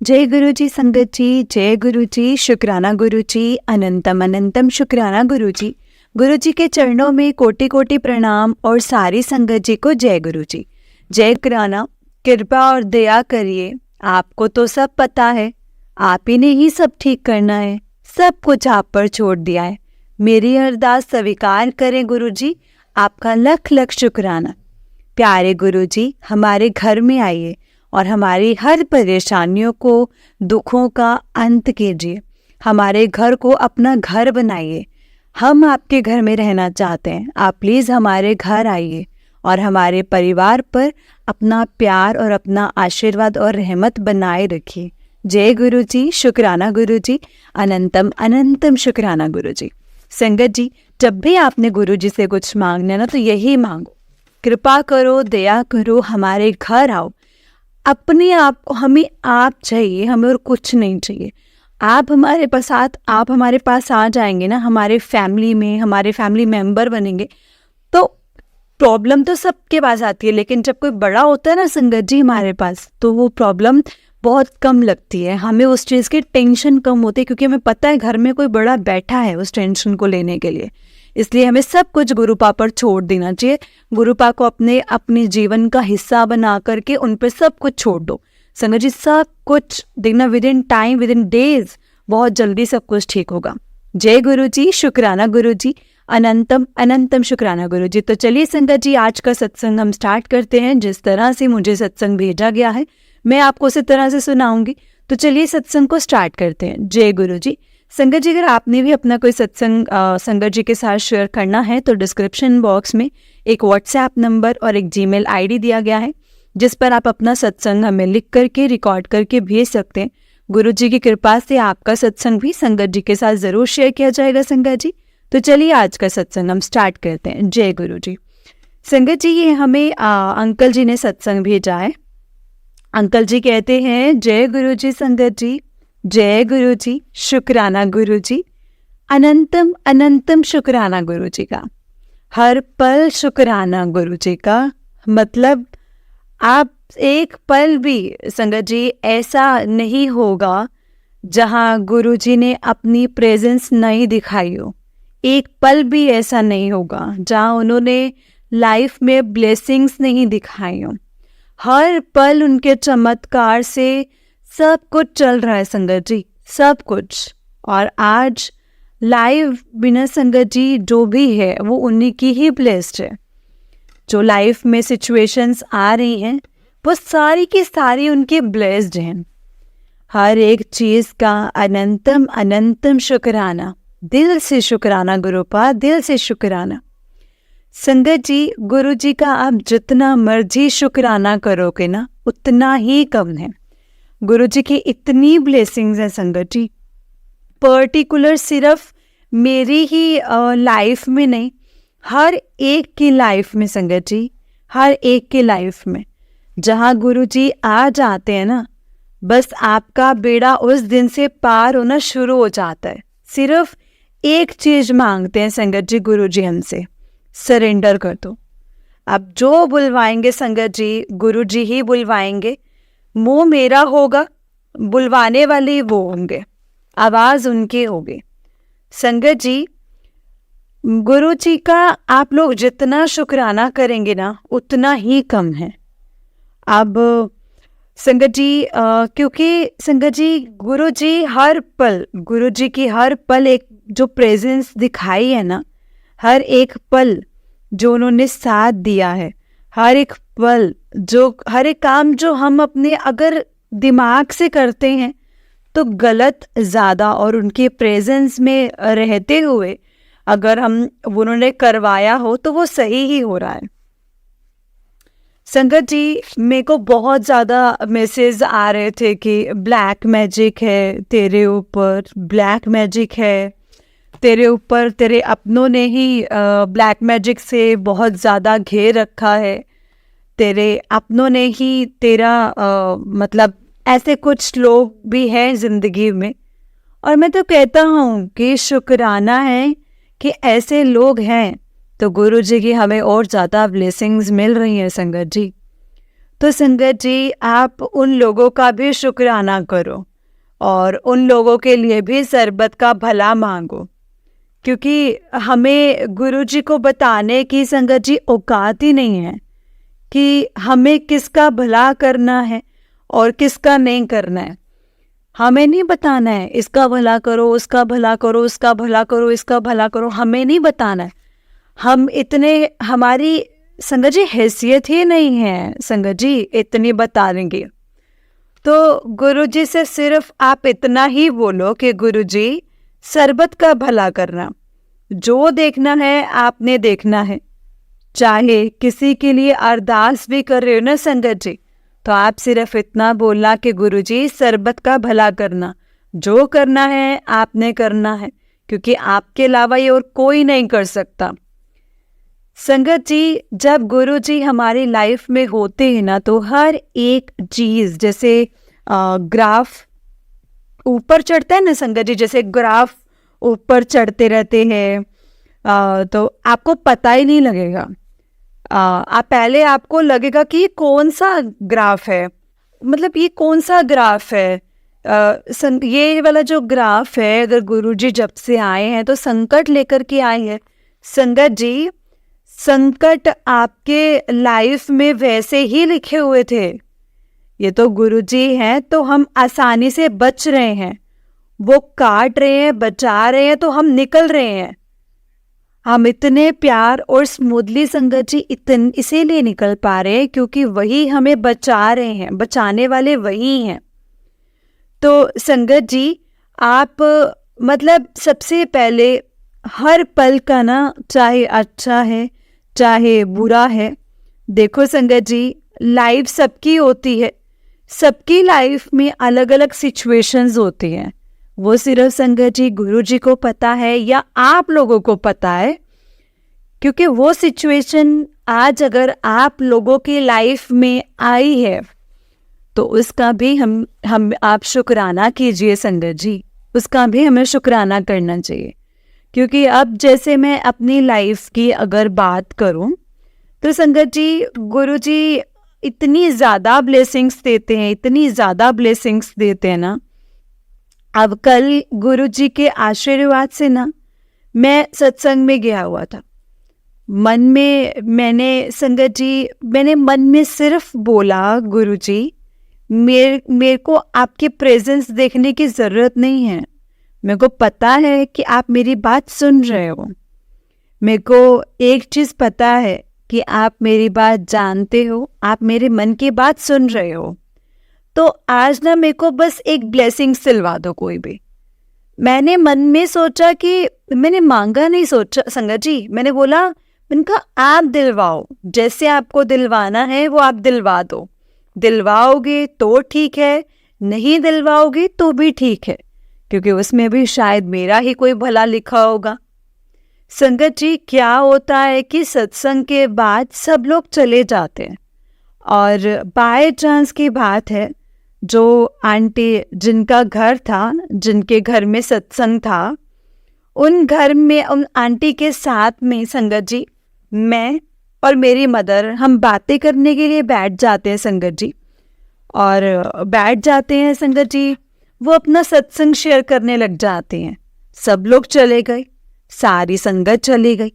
जय गुरु जी संगत जी, जय गुरु जी, शुक्राना गुरु जी, अनंतम अनंतम शुक्राना गुरु जी। गुरु जी के चरणों में कोटि कोटि प्रणाम और सारी संगत जी को जय गुरु जी। जय कराना, कृपा और दया करिए, आपको तो सब पता है, आप ही ने ही सब ठीक करना है, सब कुछ आप पर छोड़ दिया है। मेरी अरदास स्वीकार करें गुरु जी, आपका लख लख शुक्राना। प्यारे गुरु जी, हमारे घर में आइए और हमारी हर परेशानियों को, दुखों का अंत कीजिए। हमारे घर को अपना घर बनाइए। हम आपके घर में रहना चाहते हैं। आप प्लीज़ हमारे घर आइए और हमारे परिवार पर अपना प्यार और अपना आशीर्वाद और रहमत बनाए रखिए। जय गुरु जी, शुक्राना गुरु जी, अनंतम अनंतम शुक्राना गुरु जी। संगत जी, जब भी आपने गुरु जी से कुछ मांगना ना, तो यही मांगो, कृपा करो, दया करो, हमारे घर आओ। अपने आप को, हमें आप चाहिए, हमें और कुछ नहीं चाहिए। आप हमारे पास आ जाएंगे ना, हमारे फैमिली में हमारे फैमिली मेंबर बनेंगे। तो प्रॉब्लम तो सबके पास आती है, लेकिन जब कोई बड़ा होता है ना संगत जी हमारे पास, तो वो प्रॉब्लम बहुत कम लगती है। हमें उस चीज़ की टेंशन कम होती है, क्योंकि हमें पता है घर में कोई बड़ा बैठा है उस टेंशन को लेने के लिए। इसलिए हमें सब कुछ गुरुपा पर छोड़ देना चाहिए। गुरुपा को अपने जीवन का हिस्सा बना करके उन पर सब कुछ छोड़ दो संगत जी। सब कुछ देखना, with in time, with in days, बहुत जल्दी सब कुछ ठीक होगा। जय गुरु जी, शुक्राना गुरु जी, अनंतम अनंतम शुक्राना गुरु जी। तो चलिए संगत जी, आज का सत्संग हम स्टार्ट करते हैं। जिस तरह से मुझे सत्संग भेजा गया है, मैं आपको उसी तरह से सुनाऊंगी। तो चलिए सत्संग को स्टार्ट करते हैं। जय गुरु जी। संगत जी, अगर आपने भी अपना कोई सत्संग संगत जी के साथ शेयर करना है, तो डिस्क्रिप्शन बॉक्स में एक व्हाट्सएप नंबर और एक जीमेल आईडी दिया गया है, जिस पर आप अपना सत्संग हमें लिख करके, रिकॉर्ड करके भेज सकते हैं। गुरु जी की कृपा से आपका सत्संग भी संगत जी के साथ ज़रूर शेयर किया जाएगा संगत जी। तो चलिए आज का सत्संग हम स्टार्ट करते हैं। जय गुरु जी। संगत जी, ये हमें अंकल जी ने सत्संग भेजा है। अंकल जी कहते हैं, जय गुरु जी संगत जी, जय गुरु जी, शुक्राना गुरु जी, अनंतम अनंतम शुक्राना गुरु जी का, हर पल शुक्राना गुरु जी का। मतलब आप एक पल भी संगत जी ऐसा नहीं होगा जहाँ गुरु जी ने अपनी प्रेजेंस नहीं दिखाई हो। एक पल भी ऐसा नहीं होगा जहाँ उन्होंने लाइफ में ब्लेसिंग्स नहीं दिखाई हो। हर पल उनके चमत्कार से सब कुछ चल रहा है संगत जी, सब कुछ। और आज लाइव बिना संगत जी जो भी है वो उन्हीं की ही ब्लेस्ड है। जो लाइफ में सिचुएशंस आ रही हैं, वो सारी की सारी उनकी ब्लेस्ड हैं। हर एक चीज़ का अनंतम अनंतम शुक्राना, दिल से शुक्राना गुरुपा, दिल से शुक्राना। संगत जी, गुरु जी का आप जितना मर्जी शुक्राना करोगे ना, उतना ही कम है। गुरु जी की इतनी ब्लेसिंग्स हैं संगत जी, पर्टिकुलर सिर्फ मेरी ही लाइफ में नहीं, हर एक की लाइफ में संगत जी, हर एक की लाइफ में। जहाँ गुरु जी आ जाते हैं ना, बस आपका बेड़ा उस दिन से पार होना शुरू हो जाता है। सिर्फ एक चीज़ मांगते हैं संगत जी गुरु जी हमसे, सरेंडर कर दो। अब जो बुलवाएंगे संगत जी, गुरु जी ही बुलवाएंगे। मुंह मेरा होगा, बुलवाने वाले वो होंगे, आवाज़ उनकी होगी। संगत जी, गुरु जी का आप लोग जितना शुक्राना करेंगे ना, उतना ही कम है। अब संगत जी, क्योंकि संगत जी, गुरु जी हर पल, गुरु जी की हर पल एक जो प्रेजेंस दिखाई है ना, हर एक पल जो उन्होंने साथ दिया है, हर एक पल जो, हर एक काम जो हम अपने अगर दिमाग से करते हैं तो गलत ज़्यादा, और उनके प्रेजेंस में रहते हुए अगर हम उन्होंने करवाया हो तो वो सही ही हो रहा है। संगत जी, मेरे को बहुत ज़्यादा मैसेज आ रहे थे कि ब्लैक मैजिक है तेरे ऊपर, ब्लैक मैजिक है तेरे ऊपर, तेरे अपनों ने ही ब्लैक मैजिक से बहुत ज़्यादा घेर रखा है, तेरे अपनों ने ही तेरा मतलब ऐसे कुछ लोग भी हैं ज़िंदगी में। और मैं तो कहता हूँ कि शुक्राना है कि ऐसे लोग हैं, तो गुरु जी की हमें और ज़्यादा ब्लेसिंग्स मिल रही हैं संगत जी। तो संगत जी, आप उन लोगों का भी शुक्राना करो और उन लोगों के लिए भी शरबत का भला मांगो, क्योंकि हमें गुरु जी को बताने की संगत जी औकात ही नहीं है कि हमें किसका भला करना है और किसका नहीं करना है। हमें नहीं बताना है इसका भला करो, उसका भला करो, उसका भला करो, इसका भला करो, हमें नहीं बताना है। हम इतने, हमारी संगत जी हैसियत ही नहीं है संगत जी इतनी बता देंगे। तो गुरु जी से सिर्फ आप इतना ही बोलो कि गुरु जी शरबत का भला करना, जो देखना है आपने देखना है। चाहे किसी के लिए अरदास भी कर रहे हो ना संगत जी, तो आप सिर्फ इतना बोलना कि गुरु जी शरबत का भला करना, जो करना है आपने करना है, क्योंकि आपके अलावा ये और कोई नहीं कर सकता। संगत जी, जब गुरु जी हमारी लाइफ में होते हैं ना, तो हर एक चीज़, जैसे ग्राफ ऊपर चढ़ता है ना संगत जी, जैसे ग्राफ ऊपर चढ़ते रहते हैं, तो आपको पता ही नहीं लगेगा। आप पहले आपको लगेगा कि ये कौन सा ग्राफ है, मतलब ये कौन सा ग्राफ है। ये वाला जो ग्राफ है, अगर गुरुजी जब से आए हैं तो संकट लेकर के आए हैं। संगत जी, संकट आपके लाइफ में वैसे ही लिखे हुए थे, ये तो गुरुजी हैं तो हम आसानी से बच रहे हैं। वो काट रहे हैं, बचा रहे हैं, तो हम निकल रहे हैं। हम इतने प्यार और स्मूथली संगत जी इसीलिए निकल पा रहे हैं क्योंकि वही हमें बचा रहे हैं, बचाने वाले वही हैं। तो संगत जी, आप मतलब सबसे पहले हर पल का ना, चाहे अच्छा है चाहे बुरा है, देखो संगत जी, लाइफ सबकी होती है, सबकी लाइफ में अलग अलग सिचुएशंस होती हैं। वो सिर्फ संगत जी गुरु जी को पता है या आप लोगों को पता है, क्योंकि वो सिचुएशन आज अगर आप लोगों की लाइफ में आई है तो उसका भी हम आप शुक्राना कीजिए संगत जी, उसका भी हमें शुक्राना करना चाहिए। क्योंकि अब जैसे मैं अपनी लाइफ की अगर बात करूं तो संगत जी, गुरु जी इतनी ज़्यादा ब्लेसिंग्स देते हैं, इतनी ज़्यादा ब्लेसिंग्स देते हैं ना। अब कल गुरु जी के आशीर्वाद से ना, मैं सत्संग में गया हुआ था। मन में मैंने मन में सिर्फ बोला, गुरु जी मेरे को आपके प्रेजेंस देखने की ज़रूरत नहीं है, मेरे को पता है कि आप मेरी बात सुन रहे हो। मेरे को एक चीज़ पता है कि आप मेरी बात जानते हो, आप मेरे मन की बात सुन रहे हो। तो आज ना मेरे को बस एक ब्लेसिंग सिलवा दो कोई भी। मैंने मन में सोचा कि मैंने मांगा नहीं, सोचा संगत जी, मैंने बोला, मैंने कहा आप दिलवाओ, जैसे आपको दिलवाना है वो आप दिलवा दो। दिलवाओगे तो ठीक है, नहीं दिलवाओगे तो भी ठीक है, क्योंकि उसमें भी शायद मेरा ही कोई भला लिखा होगा। संगत जी, क्या होता है कि सत्संग के बाद सब लोग चले जाते हैं, और बाय चांस की बात है, जो आंटी जिनका घर था, जिनके घर में सत्संग था, उन घर में उन आंटी के साथ में संगत जी, मैं और मेरी मदर, हम बातें करने के लिए बैठ जाते हैं संगत जी। और बैठ जाते हैं संगत जी, वो अपना सत्संग शेयर करने लग जाते हैं। सब लोग चले गए, सारी संगत चली गई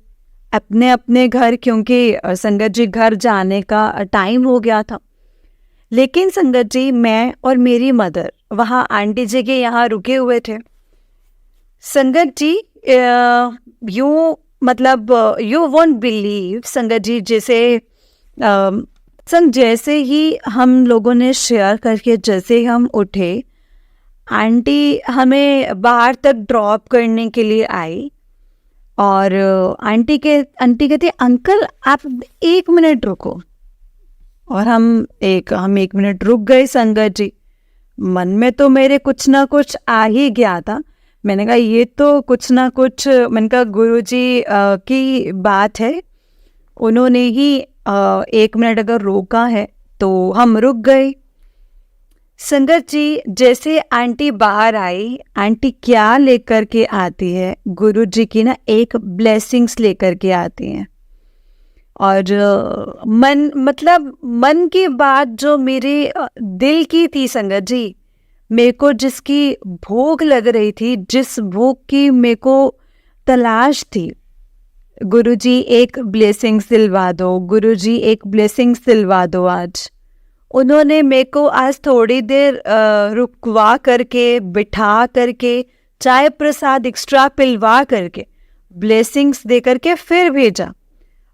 अपने अपने घर, क्योंकि संगत जी घर जाने का टाइम हो गया था। लेकिन संगत जी, मैं और मेरी मदर वहाँ आंटी जी के यहाँ रुके हुए थे। संगत जी, यू वोंट बिलीव संगत जी, जैसे ही हम लोगों ने शेयर करके जैसे ही हम उठे, आंटी हमें बाहर तक ड्रॉप करने के लिए आई, और आंटी कहती, अंकल आप 1 मिनट रुको। और हम एक मिनट रुक गए संगत जी। मन में तो मेरे कुछ ना कुछ आ ही गया था। मैंने कहा ये तो कुछ ना कुछ, मैंने कहा गुरुजी की बात है, उन्होंने ही 1 मिनट अगर रोका है तो हम रुक गए। संगत जी, जैसे आंटी बाहर आई, आंटी क्या लेकर के आती है, गुरुजी की ना एक ब्लेसिंग्स लेकर के आती हैं। और मन मतलब मन की बात जो मेरे दिल की थी संगत जी, मेरे को जिसकी भूख लग रही थी, जिस भूख की मेरे को तलाश थी, गुरुजी एक ब्लेसिंग्स दिलवा दो, गुरुजी एक ब्लेसिंग्स दिलवा दो। आज उन्होंने मेरे को आज थोड़ी देर रुकवा करके, बिठा करके, चाय प्रसाद एक्स्ट्रा पिलवा करके, ब्लेसिंग्स दे करके फिर भेजा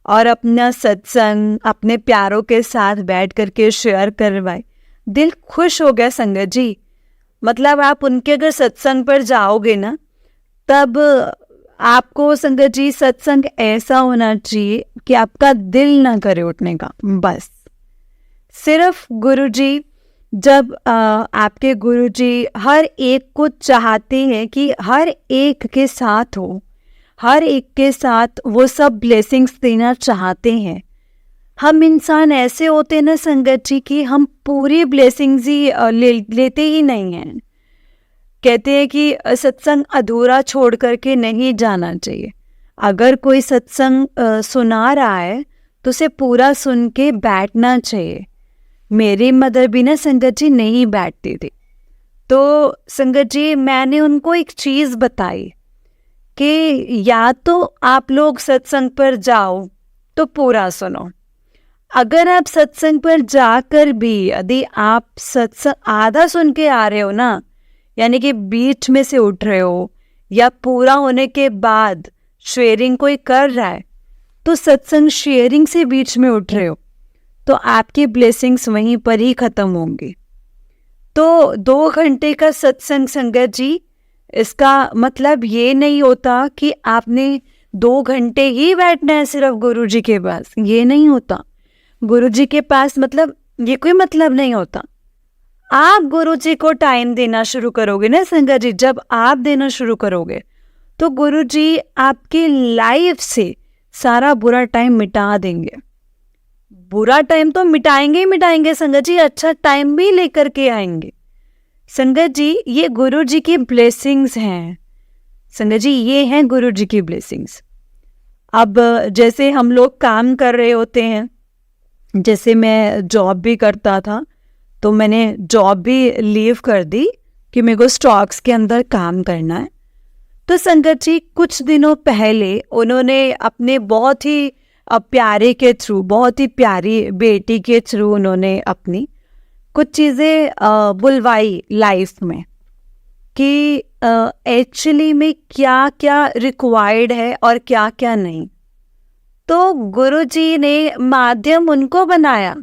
और अपना सत्संग अपने प्यारों के साथ बैठ करके शेयर करवाए। दिल खुश हो गया संगत जी। मतलब आप उनके अगर सत्संग पर जाओगे ना, तब आपको संगत जी सत्संग ऐसा होना चाहिए कि आपका दिल ना करे उठने का। बस सिर्फ गुरुजी, जब आपके गुरुजी हर एक को चाहते हैं कि हर एक के साथ हो, हर एक के साथ वो सब ब्लेसिंग्स देना चाहते हैं। हम इंसान ऐसे होते हैं ना संगत जी कि हम पूरी ब्लेसिंग्स ही लेते ही नहीं हैं। कहते हैं कि सत्संग अधूरा छोड़ करके नहीं जाना चाहिए। अगर कोई सत्संग सुना रहा है तो उसे पूरा सुन के बैठना चाहिए। मेरी मदर भी ना संगत जी नहीं बैठती थी, तो संगत जी मैंने उनको एक चीज़ बताई कि या तो आप लोग सत्संग पर जाओ तो पूरा सुनो। अगर आप सत्संग पर जाकर भी यदि आप सत्संग आधा सुन के आ रहे हो ना, यानी कि बीच में से उठ रहे हो या पूरा होने के बाद शेयरिंग कोई कर रहा है, तो सत्संग शेयरिंग से बीच में उठ रहे हो, तो आपकी ब्लेसिंग्स वहीं पर ही ख़त्म होंगी। तो 2 घंटे का सत्संग संगत जी, इसका मतलब ये नहीं होता कि आपने 2 घंटे ही बैठना है सिर्फ गुरुजी के पास, ये नहीं होता। गुरुजी के पास मतलब ये कोई मतलब नहीं होता। आप गुरुजी को टाइम देना शुरू करोगे ना संगत जी, जब आप देना शुरू करोगे तो गुरुजी आपकी लाइफ से सारा बुरा टाइम मिटा देंगे। बुरा टाइम तो मिटाएंगे ही मिटाएंगे संगत जी, अच्छा टाइम भी लेकर के आएंगे। संगत जी ये गुरु जी की ब्लेसिंग्स हैं। संगत जी ये हैं गुरु जी की ब्लेसिंग्स। अब जैसे हम लोग काम कर रहे होते हैं, जैसे मैं जॉब भी करता था, तो मैंने जॉब भी लीव कर दी कि मेरे को स्टॉक्स के अंदर काम करना है। तो संगत जी कुछ दिनों पहले उन्होंने अपने बहुत ही प्यारे के थ्रू, बहुत ही प्यारी बेटी के थ्रू उन्होंने अपनी कुछ चीज़ें बुलवाई लाइफ में कि एक्चुअली में क्या क्या रिक्वायर्ड है और क्या क्या नहीं। तो गुरुजी ने माध्यम उनको बनाया,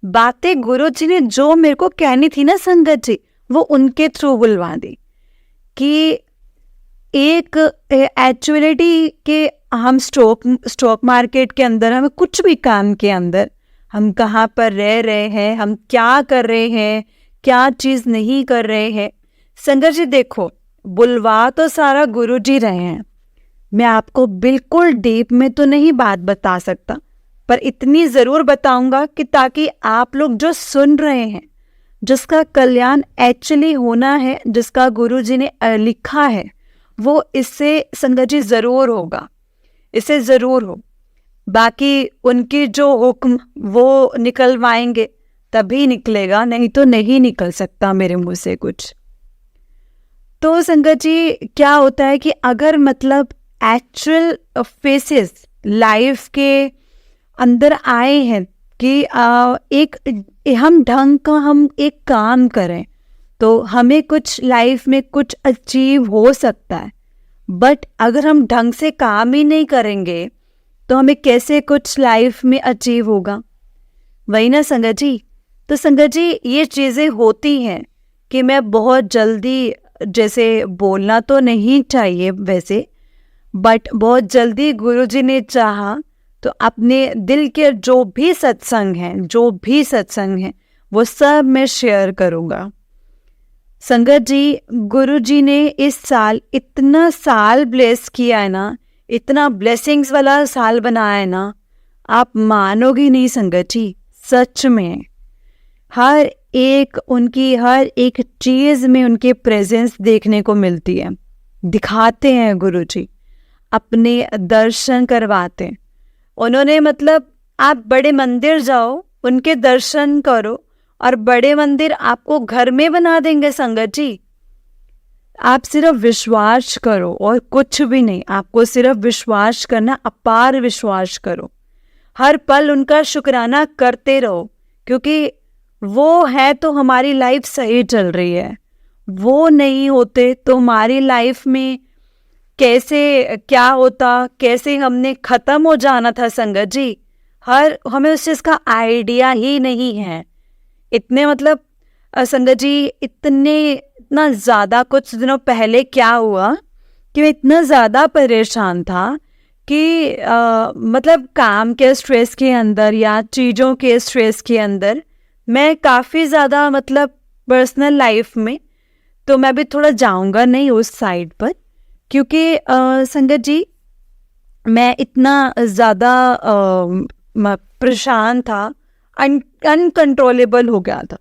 बातें गुरुजी ने जो मेरे को कहनी थी ना संगत जी, वो उनके थ्रू बुलवा दी कि एक एक्चुअलिटी के हम स्टॉक मार्केट के अंदर, हमें कुछ भी काम के अंदर हम कहाँ पर रह रहे हैं, हम क्या कर रहे हैं, क्या चीज़ नहीं कर रहे हैं। संगत जी देखो, बुलवा तो सारा गुरुजी रहे हैं। मैं आपको बिल्कुल डीप में तो नहीं बात बता सकता, पर इतनी ज़रूर बताऊंगा कि ताकि आप लोग जो सुन रहे हैं, जिसका कल्याण एक्चुअली होना है, जिसका गुरुजी ने लिखा है, वो इससे संगत जी ज़रूर होगा, इससे ज़रूर हो। बाकी उनकी जो हुक्म वो निकलवाएंगे तभी निकलेगा, नहीं तो नहीं निकल सकता मेरे मुंह से कुछ। तो संगत जी क्या होता है कि अगर मतलब एक्चुअल फेसेस लाइफ के अंदर आए हैं कि एक हम ढंग का हम एक काम करें तो हमें कुछ लाइफ में कुछ अचीव हो सकता है। बट अगर हम ढंग से काम ही नहीं करेंगे तो हमें कैसे कुछ लाइफ में अचीव होगा? वही ना संगत जी। तो संगत जी ये चीज़ें होती हैं कि मैं बहुत जल्दी, जैसे बोलना तो नहीं चाहिए वैसे, बट बहुत जल्दी गुरुजी ने चाहा तो अपने दिल के जो भी सत्संग हैं वो सब मैं शेयर करूँगा। संगत जी गुरुजी ने इस साल इतना साल ब्लेस किया है ना, इतना ब्लेसिंग्स वाला साल बनाया है ना, आप मानोगे नहीं संगत जी। सच में हर एक चीज़ में उनकी प्रेजेंस देखने को मिलती है। दिखाते हैं गुरुजी, अपने दर्शन करवाते हैं। उन्होंने मतलब आप बड़े मंदिर जाओ, उनके दर्शन करो, और बड़े मंदिर आपको घर में बना देंगे संगत जी। आप सिर्फ विश्वास करो और कुछ भी नहीं, आपको सिर्फ विश्वास करना, अपार विश्वास करो। हर पल उनका शुक्राना करते रहो, क्योंकि वो है तो हमारी लाइफ सही चल रही है। वो नहीं होते तो हमारी लाइफ में कैसे क्या होता, कैसे हमने ख़त्म हो जाना था संगत जी। हमें उस चीज़ का आइडिया ही नहीं है। इतने मतलब संगत जी, इतना ज़्यादा कुछ दिनों पहले क्या हुआ कि मैं इतना ज़्यादा परेशान था कि मतलब काम के स्ट्रेस के अंदर या चीज़ों के स्ट्रेस के अंदर मैं काफ़ी ज़्यादा मतलब पर्सनल लाइफ में, तो मैं भी थोड़ा जाऊंगा नहीं उस साइड पर, क्योंकि संगत जी मैं इतना ज़्यादा परेशान था, अनकंट्रोलेबल हो गया था।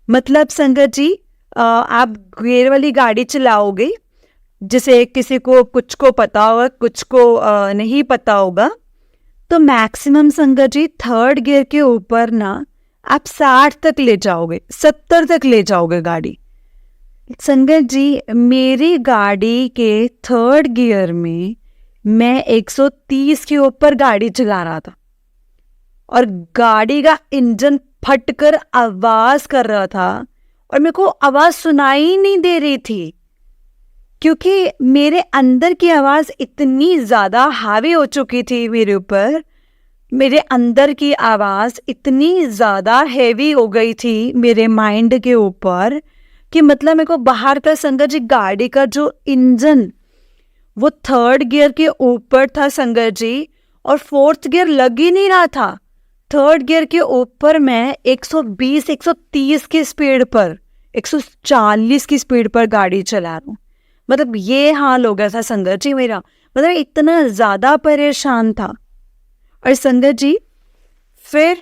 मतलब संगत जी आप गियर वाली गाड़ी चलाओगे, जिसे किसी को कुछ को पता होगा, कुछ को नहीं पता होगा, तो मैक्सिमम संगत जी थर्ड गियर के ऊपर ना आप 60 तक ले जाओगे, 70 तक ले जाओगे गाड़ी। संगत जी मेरी गाड़ी के थर्ड गियर में मैं 130 के ऊपर गाड़ी चला रहा था, और गाड़ी का इंजन फटकर आवाज कर रहा था, और मेरे को आवाज सुनाई ही नहीं दे रही थी, क्योंकि मेरे अंदर की आवाज इतनी ज्यादा हावी हो चुकी थी मेरे ऊपर। मेरे अंदर की आवाज इतनी ज्यादा हैवी हो गई थी मेरे माइंड के ऊपर कि मतलब मेरे को बाहर का संगत जी गाड़ी का जो इंजन वो थर्ड गियर के ऊपर था संगत जी, और फोर्थ गियर लग ही नहीं रहा था। थर्ड गियर के ऊपर मैं 120 130 की स्पीड पर, 140 की स्पीड पर गाड़ी चला रहा हूँ। मतलब ये हाल हो गया था संगत जी मेरा, मतलब इतना ज़्यादा परेशान था। और संगत जी फिर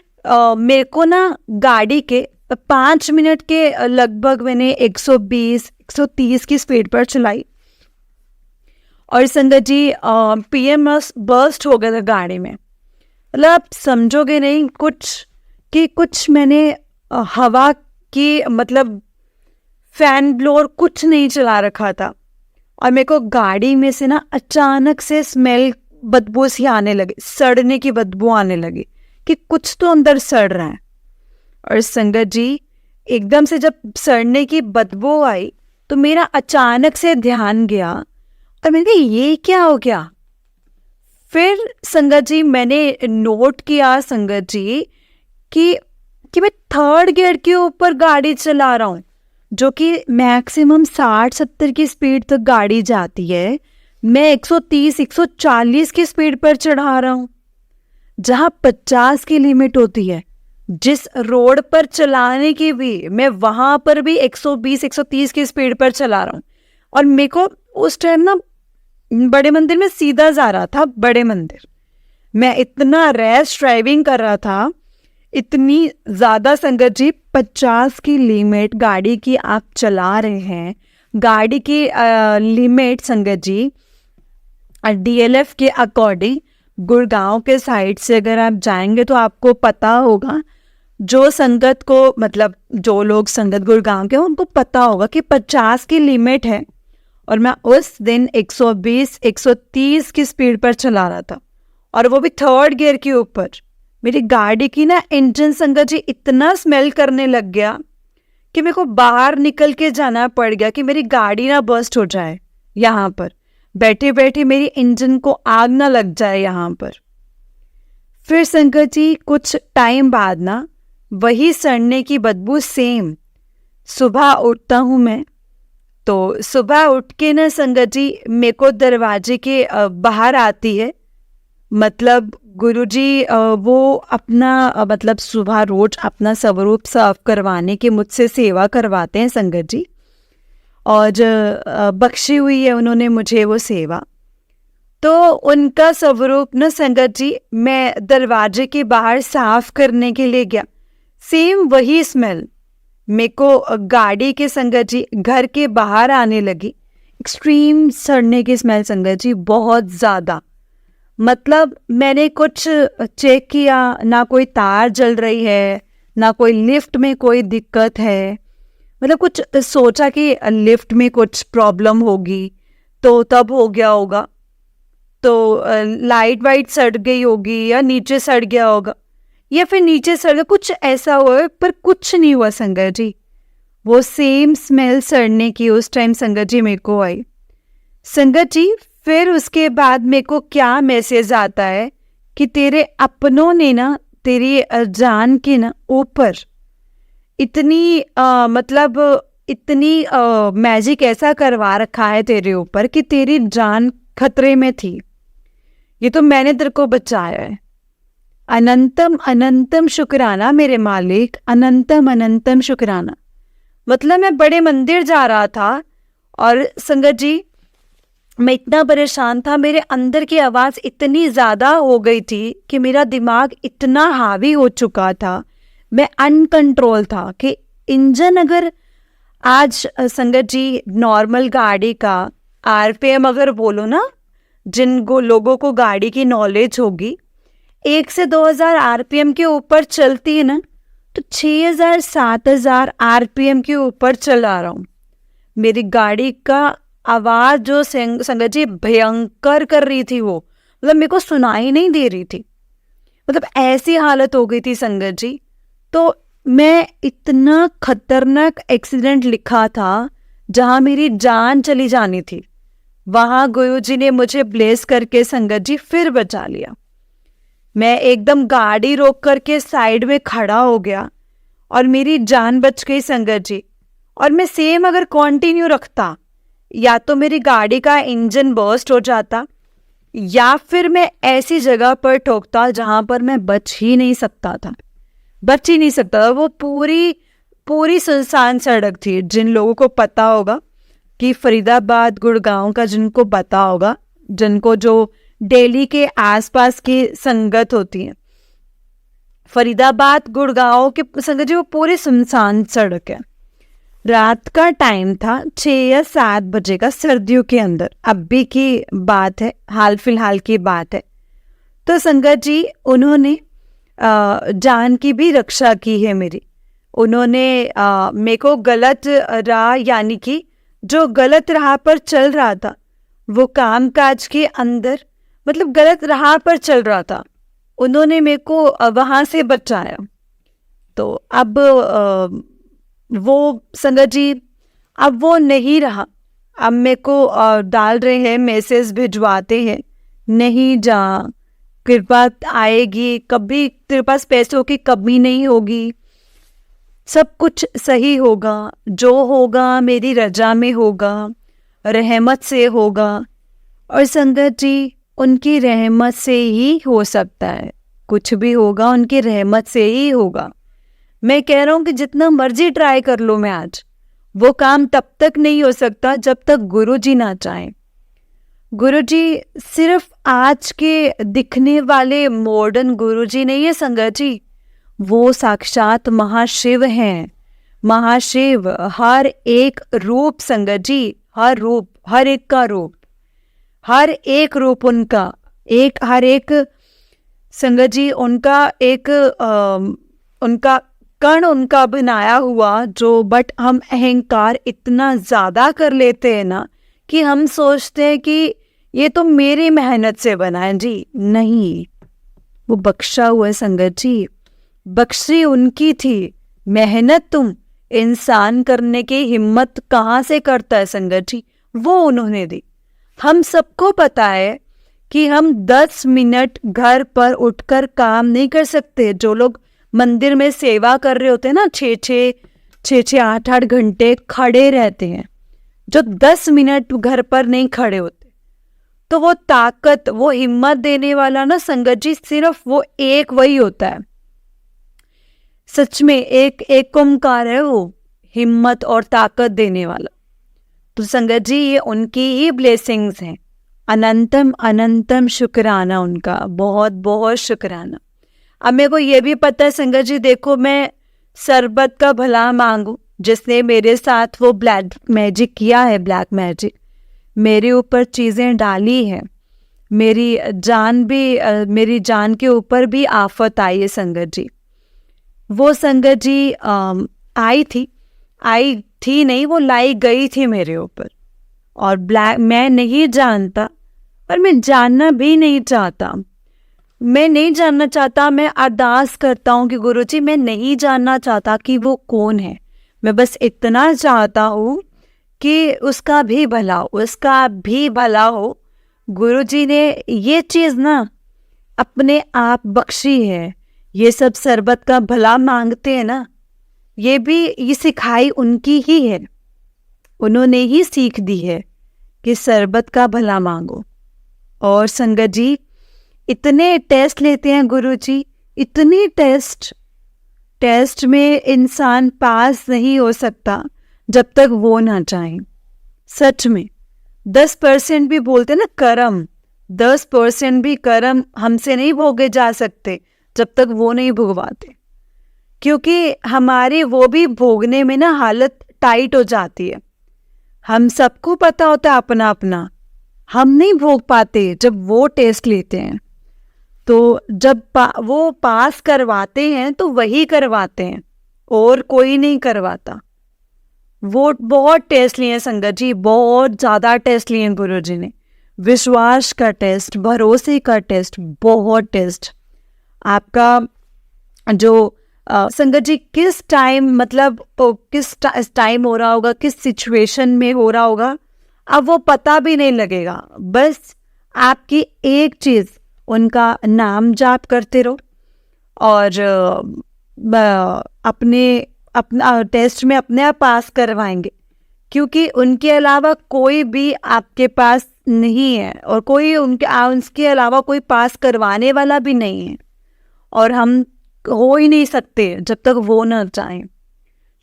मेरे को ना गाड़ी के 5 मिनट के लगभग मैंने 120 130 की स्पीड पर चलाई, और संगत जी PMS बर्स्ट हो गया था गाड़ी में। मतलब आप समझोगे नहीं कुछ मैंने हवा की मतलब फैन ब्लोअर कुछ नहीं चला रखा था, और मेरे को गाड़ी में से ना अचानक से स्मेल बदबू सी आने लगी, सड़ने की बदबू आने लगी कि कुछ तो अंदर सड़ रहा है। और संगत जी एकदम से जब सड़ने की बदबू आई तो मेरा अचानक से ध्यान गया, और मैंने कहा ये क्या हो गया। फिर संगत जी मैंने नोट किया संगत जी कि मैं थर्ड गियर के ऊपर गाड़ी चला रहा हूँ, जो कि मैक्सिमम 60-70 की स्पीड तक गाड़ी जाती है, मैं 130-140 की स्पीड पर चढ़ा रहा हूँ, जहाँ 50 की लिमिट होती है। जिस रोड पर चलाने की भी मैं वहाँ पर भी 120-130 की स्पीड पर चला रहा हूँ। और मेरे को उस टाइम ना बड़े मंदिर में सीधा जा रहा था, बड़े मंदिर मैं इतना रैश ड्राइविंग कर रहा था, इतनी ज़्यादा संगत जी 50 की लिमिट गाड़ी की आप चला रहे हैं। गाड़ी की लिमिट संगत जी DLF के अकॉर्डिंग गुड़गांव के साइड से अगर आप जाएंगे तो आपको पता होगा, जो संगत को मतलब जो लोग संगत गुड़गांव के उनको पता होगा कि 50 की लिमिट है, और मैं उस दिन 120-130 की स्पीड पर चला रहा था, और वो भी थर्ड गियर के ऊपर। मेरी गाड़ी की ना इंजन संगत जी इतना स्मेल करने लग गया कि मेरे को बाहर निकल के जाना पड़ गया कि मेरी गाड़ी ना बर्स्ट हो जाए, यहाँ पर बैठे बैठे मेरी इंजन को आग ना लग जाए यहाँ पर। फिर संगत जी कुछ टाइम बाद ना वही सड़ने की बदबू सेम, सुबह उठता हूँ मैं, तो सुबह उठ के ना संगत जी मेरे को दरवाजे के बाहर आती है, मतलब गुरुजी वो अपना मतलब सुबह रोज अपना स्वरूप साफ करवाने के मुझसे सेवा करवाते हैं संगत जी, और बख्शी हुई है उन्होंने मुझे वो सेवा। तो उनका स्वरूप ना संगत जी मैं दरवाजे के बाहर साफ करने के लिए गया, सेम वही स्मेल मेरे को गाड़ी के संगत जी घर के बाहर आने लगी। एक्सट्रीम सड़ने की स्मेल संगत जी, बहुत ज़्यादा, मतलब मैंने कुछ चेक किया, ना कोई तार जल रही है, ना कोई लिफ्ट में कोई दिक्कत है। मतलब कुछ सोचा कि लिफ्ट में कुछ प्रॉब्लम होगी तो तब हो गया होगा, तो लाइट वाइट सड़ गई होगी या नीचे सड़ गया होगा या फिर नीचे सड़ गया, कुछ ऐसा हुआ। पर कुछ नहीं हुआ संगत जी। वो सेम स्मेल सड़ने की उस टाइम संगत जी मेरे को आई। संगत जी फिर उसके बाद मेरे को क्या मैसेज आता है कि तेरे अपनों ने ना तेरी जान के ना ऊपर इतनी मतलब इतनी मैजिक ऐसा करवा रखा है तेरे ऊपर कि तेरी जान खतरे में थी। ये तो मैंने तेरे को बचाया है। अनंतम अनंतम शुक्राना मेरे मालिक, अनंतम अनंतम शुक्राना। मतलब मैं बड़े मंदिर जा रहा था और संगत जी मैं इतना परेशान था, मेरे अंदर की आवाज़ इतनी ज़्यादा हो गई थी कि मेरा दिमाग इतना हावी हो चुका था, मैं अनकंट्रोल था कि इंजन अगर आज संगत जी नॉर्मल गाड़ी का आरपीएम अगर बोलो ना, जिन लोगों को गाड़ी की नॉलेज होगी, 1 से 2000 आरपीएम के ऊपर चलती है ना, तो 6000 7000 आरपीएम के ऊपर चला रहा हूँ। मेरी गाड़ी का आवाज़ जो संगत जी भयंकर कर रही थी, वो मतलब मेरे को सुनाई नहीं दे रही थी। मतलब ऐसी हालत हो गई थी संगत जी। तो मैं इतना खतरनाक एक्सीडेंट लिखा था जहाँ मेरी जान चली जानी थी, वहाँ गुरु जी ने मुझे ब्लेस करके संगत जी फिर बचा लिया। मैं एकदम गाड़ी रोक करके साइड में खड़ा हो गया और मेरी जान बच गई संगत जी। और मैं सेम अगर कंटिन्यू रखता, या तो मेरी गाड़ी का इंजन बर्स्ट हो जाता या फिर मैं ऐसी जगह पर ठोकता जहां पर मैं बच ही नहीं सकता था। वो पूरी सुनसान सड़क थी। जिन लोगों को पता होगा कि फरीदाबाद गुड़गांव का, जिनको पता होगा, जिनको जो दिल्ली के आसपास की संगत होती है, फरीदाबाद गुड़गांव के संगत जी वो पूरी सुनसान सड़क है। रात का टाइम था, 6 या 7 बजे का, सर्दियों के अंदर, अभी की बात है, हाल फिलहाल की बात है। तो संगत जी उन्होंने जान की भी रक्षा की है मेरी। उन्होंने मेरे को गलत राह, यानी कि जो गलत राह पर चल रहा था, वो काम काज के अंदर मतलब गलत राह पर चल रहा था, उन्होंने मेरे को वहाँ से बचाया। तो अब वो संगत जी अब वो नहीं रहा। अब मेरे को डाल रहे हैं, मैसेज भिजवाते हैं, नहीं जा, कृपा आएगी, कभी तेरे पास पैसों की कमी नहीं होगी, सब कुछ सही होगा, जो होगा मेरी रजा में होगा, रहमत से होगा। और संगत जी उनकी रहमत से ही हो सकता है, कुछ भी होगा उनकी रहमत से ही होगा। मैं कह रहा हूँ कि जितना मर्जी ट्राई कर लो मैं आज, वो काम तब तक नहीं हो सकता जब तक गुरु जी ना चाहें। गुरु जी सिर्फ आज के दिखने वाले मॉडर्न गुरु जी नहीं है संगत जी, वो साक्षात महाशिव हैं। महाशिव, हर एक रूप संगत जी, हर रूप, हर एक का रूप, हर एक रूप उनका, एक हर एक संगत जी उनका एक उनका कण उनका बनाया हुआ, जो बट हम अहंकार इतना ज़्यादा कर लेते हैं ना कि हम सोचते हैं कि ये तो मेरी मेहनत से बना है। जी नहीं, वो बख्शा हुआ है संगत जी, बख्शी उनकी थी। मेहनत तुम इंसान करने की हिम्मत कहाँ से करता है संगत जी, वो उन्होंने दी। हम सबको पता है कि हम 10 मिनट घर पर उठकर काम नहीं कर सकते। जो लोग मंदिर में सेवा कर रहे होते हैं ना, 6 8 घंटे खड़े रहते हैं, जो 10 मिनट घर पर नहीं खड़े होते, तो वो ताकत, वो हिम्मत देने वाला ना संगत जी सिर्फ वो एक वही होता है। सच में एक ओंकार है वो, हिम्मत और ताकत देने वाला। तो संगत जी ये उनकी ही ब्लेसिंग्स हैं। अनंतम अनंतम शुक्राना उनका, बहुत बहुत शुक्राना। अब मेरे को ये भी पता है संगत जी, देखो मैं सरबत का भला मांगू, जिसने मेरे साथ वो ब्लैक मैजिक किया है, ब्लैक मैजिक मेरे ऊपर चीज़ें डाली हैं, मेरी जान के ऊपर भी आफत आई है संगत जी। वो संगत जी आई थी नहीं, वो लाई गई थी मेरे ऊपर। और मैं नहीं जानता, पर मैं जानना भी नहीं चाहता। मैं नहीं जानना चाहता। मैं अरदास करता हूँ कि गुरुजी मैं नहीं जानना चाहता कि वो कौन है। मैं बस इतना चाहता हूँ कि उसका भी भला हो। गुरुजी ने ये चीज़ ना अपने आप बख्शी है। ये सब सरबत का भला मांगते हैं ना, ये सिखाई उनकी ही है। उन्होंने ही सीख दी है कि सरबत का भला मांगो। और संगत जी इतने टेस्ट लेते हैं गुरुजी, इतने टेस्ट में इंसान पास नहीं हो सकता जब तक वो ना चाहे। सच में 10% भी बोलते ना कर्म, 10% भी कर्म हमसे नहीं भोगे जा सकते जब तक वो नहीं भुगवाते। क्योंकि हमारी वो भी भोगने में ना हालत टाइट हो जाती है। हम सबको पता होता है अपना अपना, हम नहीं भोग पाते जब वो टेस्ट लेते हैं। तो जब वो पास करवाते हैं तो वही करवाते हैं और कोई नहीं करवाता। वो बहुत टेस्ट लिए हैं संगत जी, बहुत ज़्यादा टेस्ट लिए हैं गुरु जी ने। विश्वास का टेस्ट, भरोसे का टेस्ट, बहुत टेस्ट। आपका जो संगत जी किस टाइम, मतलब किस टाइम हो रहा होगा, किस सिचुएशन में हो रहा होगा, अब वो पता भी नहीं लगेगा। बस आपकी एक चीज़, उनका नाम जाप करते रहो और अपना टेस्ट में अपने आप पास करवाएंगे। क्योंकि उनके अलावा कोई भी आपके पास नहीं है और कोई उनके अलावा कोई पास करवाने वाला भी नहीं है। और हम हो ही नहीं सकते जब तक वो ना चाहें।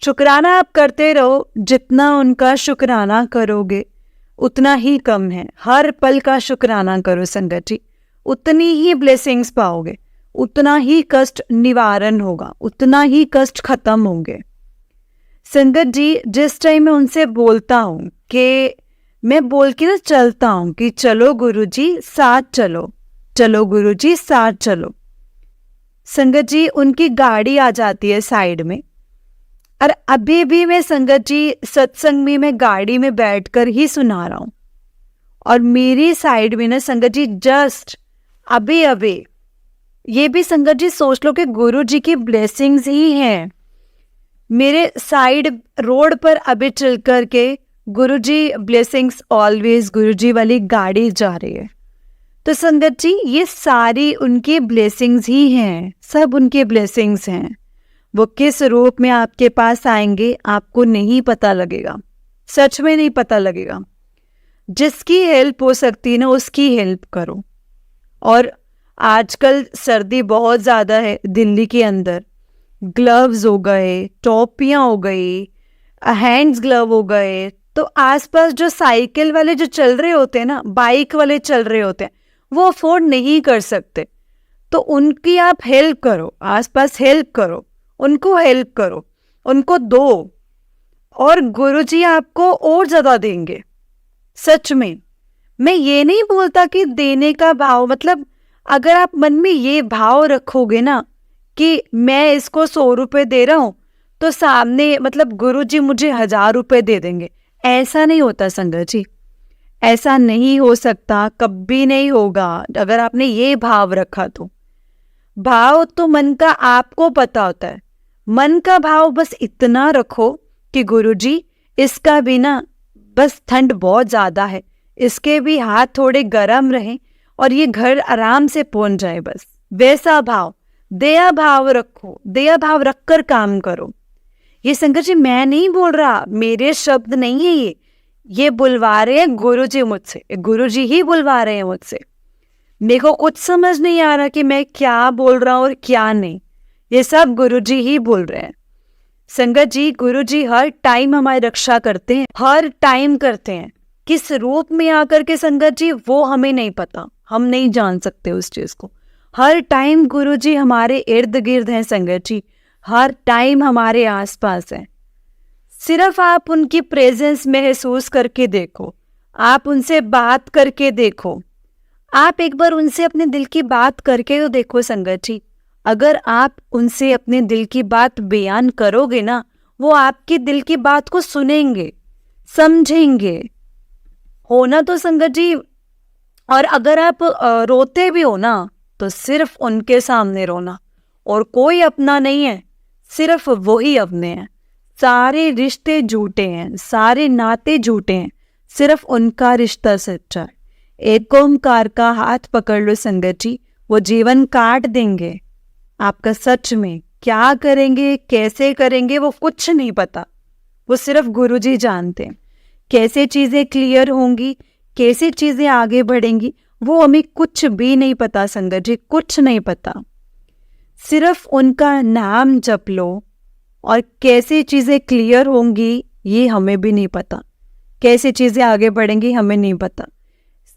शुक्राना आप करते रहो, जितना उनका शुक्राना करोगे उतना ही कम है। हर पल का शुक्राना करो संगत जी, उतनी ही ब्लेसिंग्स पाओगे, उतना ही कष्ट निवारण होगा, उतना ही कष्ट खत्म होंगे। संगत जी जिस टाइम मैं उनसे बोलता हूँ कि मैं बोल के ना चलता हूँ कि चलो गुरुजी साथ चलो, चलो गुरुजी साथ चलो। संगत जी उनकी गाड़ी आ जाती है साइड में, और अभी भी मैं संगत जी सत्संग में मैं गाड़ी में बैठकर ही सुना रहा हूँ। और मेरी साइड में ना संगत जी जस्ट अभी ये भी संगत जी सोच लो कि गुरु जी की ब्लेसिंग्स ही हैं। मेरे साइड रोड पर अभी चल कर के गुरु जी ब्लेसिंग्स ऑलवेज, गुरु जी वाली गाड़ी जा रही है। तो संगत जी ये सारी उनकी ब्लेसिंग्स ही हैं, सब उनके ब्लेसिंग्स हैं। वो किस रूप में आपके पास आएंगे आपको नहीं पता लगेगा, सच में नहीं पता लगेगा। जिसकी हेल्प हो सकती है ना उसकी हेल्प करो। और आजकल सर्दी बहुत ज़्यादा है दिल्ली के अंदर, ग्लव्स हो गए, टोपियाँ हो गई, हैंड्स ग्लव हो गए, तो आसपास जो साइकिल वाले जो चल रहे होते हैं ना, बाइक वाले चल रहे होते हैं, वो अफोर्ड नहीं कर सकते। तो उनकी आप हेल्प करो, आसपास हेल्प करो, उनको हेल्प करो, उनको दो, और गुरुजी आपको और ज़्यादा देंगे। सच में मैं ये नहीं बोलता कि देने का भाव, मतलब अगर आप मन में ये भाव रखोगे ना कि मैं इसको 100 रुपये दे रहा हूँ तो सामने मतलब गुरुजी मुझे 1000 रुपये दे देंगे, ऐसा नहीं होता संगत जी, ऐसा नहीं हो सकता, कभी नहीं होगा। अगर आपने ये भाव रखा तो भाव तो मन का आपको पता होता है। मन का भाव बस इतना रखो कि गुरुजी इसका भी ना बस ठंड बहुत ज़्यादा है, इसके भी हाथ थोड़े गर्म रहें और ये घर आराम से पहुंच जाए, बस वैसा भाव, दया भाव रखो, दया भाव रखकर काम करो। ये शंकर जी मैं नहीं बोल रहा, मेरे शब्द नहीं है ये बुलवा रहे हैं गुरुजी मुझसे, गुरुजी ही बुलवा रहे हैं मुझसे। मेरे को कुछ समझ नहीं आ रहा कि मैं क्या बोल रहा हूँ और क्या नहीं, ये सब गुरुजी ही बोल रहे हैं। संगत जी गुरुजी हर टाइम हमारी रक्षा करते हैं, हर टाइम करते हैं। किस रूप में आकर के संगत जी वो हमें नहीं पता, हम नहीं जान सकते उस चीज को। हर टाइम गुरुजी हमारे इर्द गिर्द हैं संगत जी, हर टाइम हमारे आसपास हैं। सिर्फ आप उनकी प्रेजेंस महसूस करके देखो, आप उनसे बात करके देखो, आप एक बार उनसे अपने दिल की बात करके तो देखो संगत जी। अगर आप उनसे अपने दिल की बात बयान करोगे ना, वो आपकी दिल की बात को सुनेंगे, समझेंगे। होना तो संगत जी, और अगर आप रोते भी हो ना, तो सिर्फ उनके सामने रोना, और कोई अपना नहीं है, सिर्फ वही अपने हैं। सारे रिश्ते झूठे हैं, सारे नाते झूठे हैं, सिर्फ उनका रिश्ता सच्चा है। एक ओमकार का हाथ पकड़ लो संगत जी, वो जीवन काट देंगे आपका। सच में क्या करेंगे, कैसे करेंगे, वो कुछ नहीं पता, वो सिर्फ गुरुजी जानते हैं। कैसे चीज़ें क्लियर होंगी, कैसे चीज़ें आगे बढ़ेंगी, वो हमें कुछ भी नहीं पता संगत जी, कुछ नहीं पता। सिर्फ उनका नाम जप लो, और कैसे चीज़ें क्लियर होंगी ये हमें भी नहीं पता, कैसे चीज़ें आगे बढ़ेंगी हमें नहीं पता।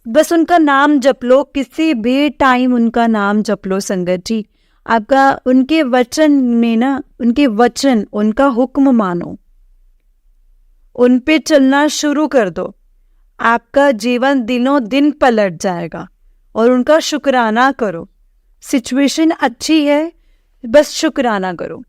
बस उनका नाम जप लो, किसी भी टाइम उनका नाम जप लो संगत जी। आपका उनके वचन में ना, उनके वचन, उनका हुक्म मानो, उन पे चलना शुरू कर दो। आपका जीवन दिनों दिन पलट जाएगा। और उनका शुक्राना करो। सिचुएशन अच्छी है, बस शुक्राना करो।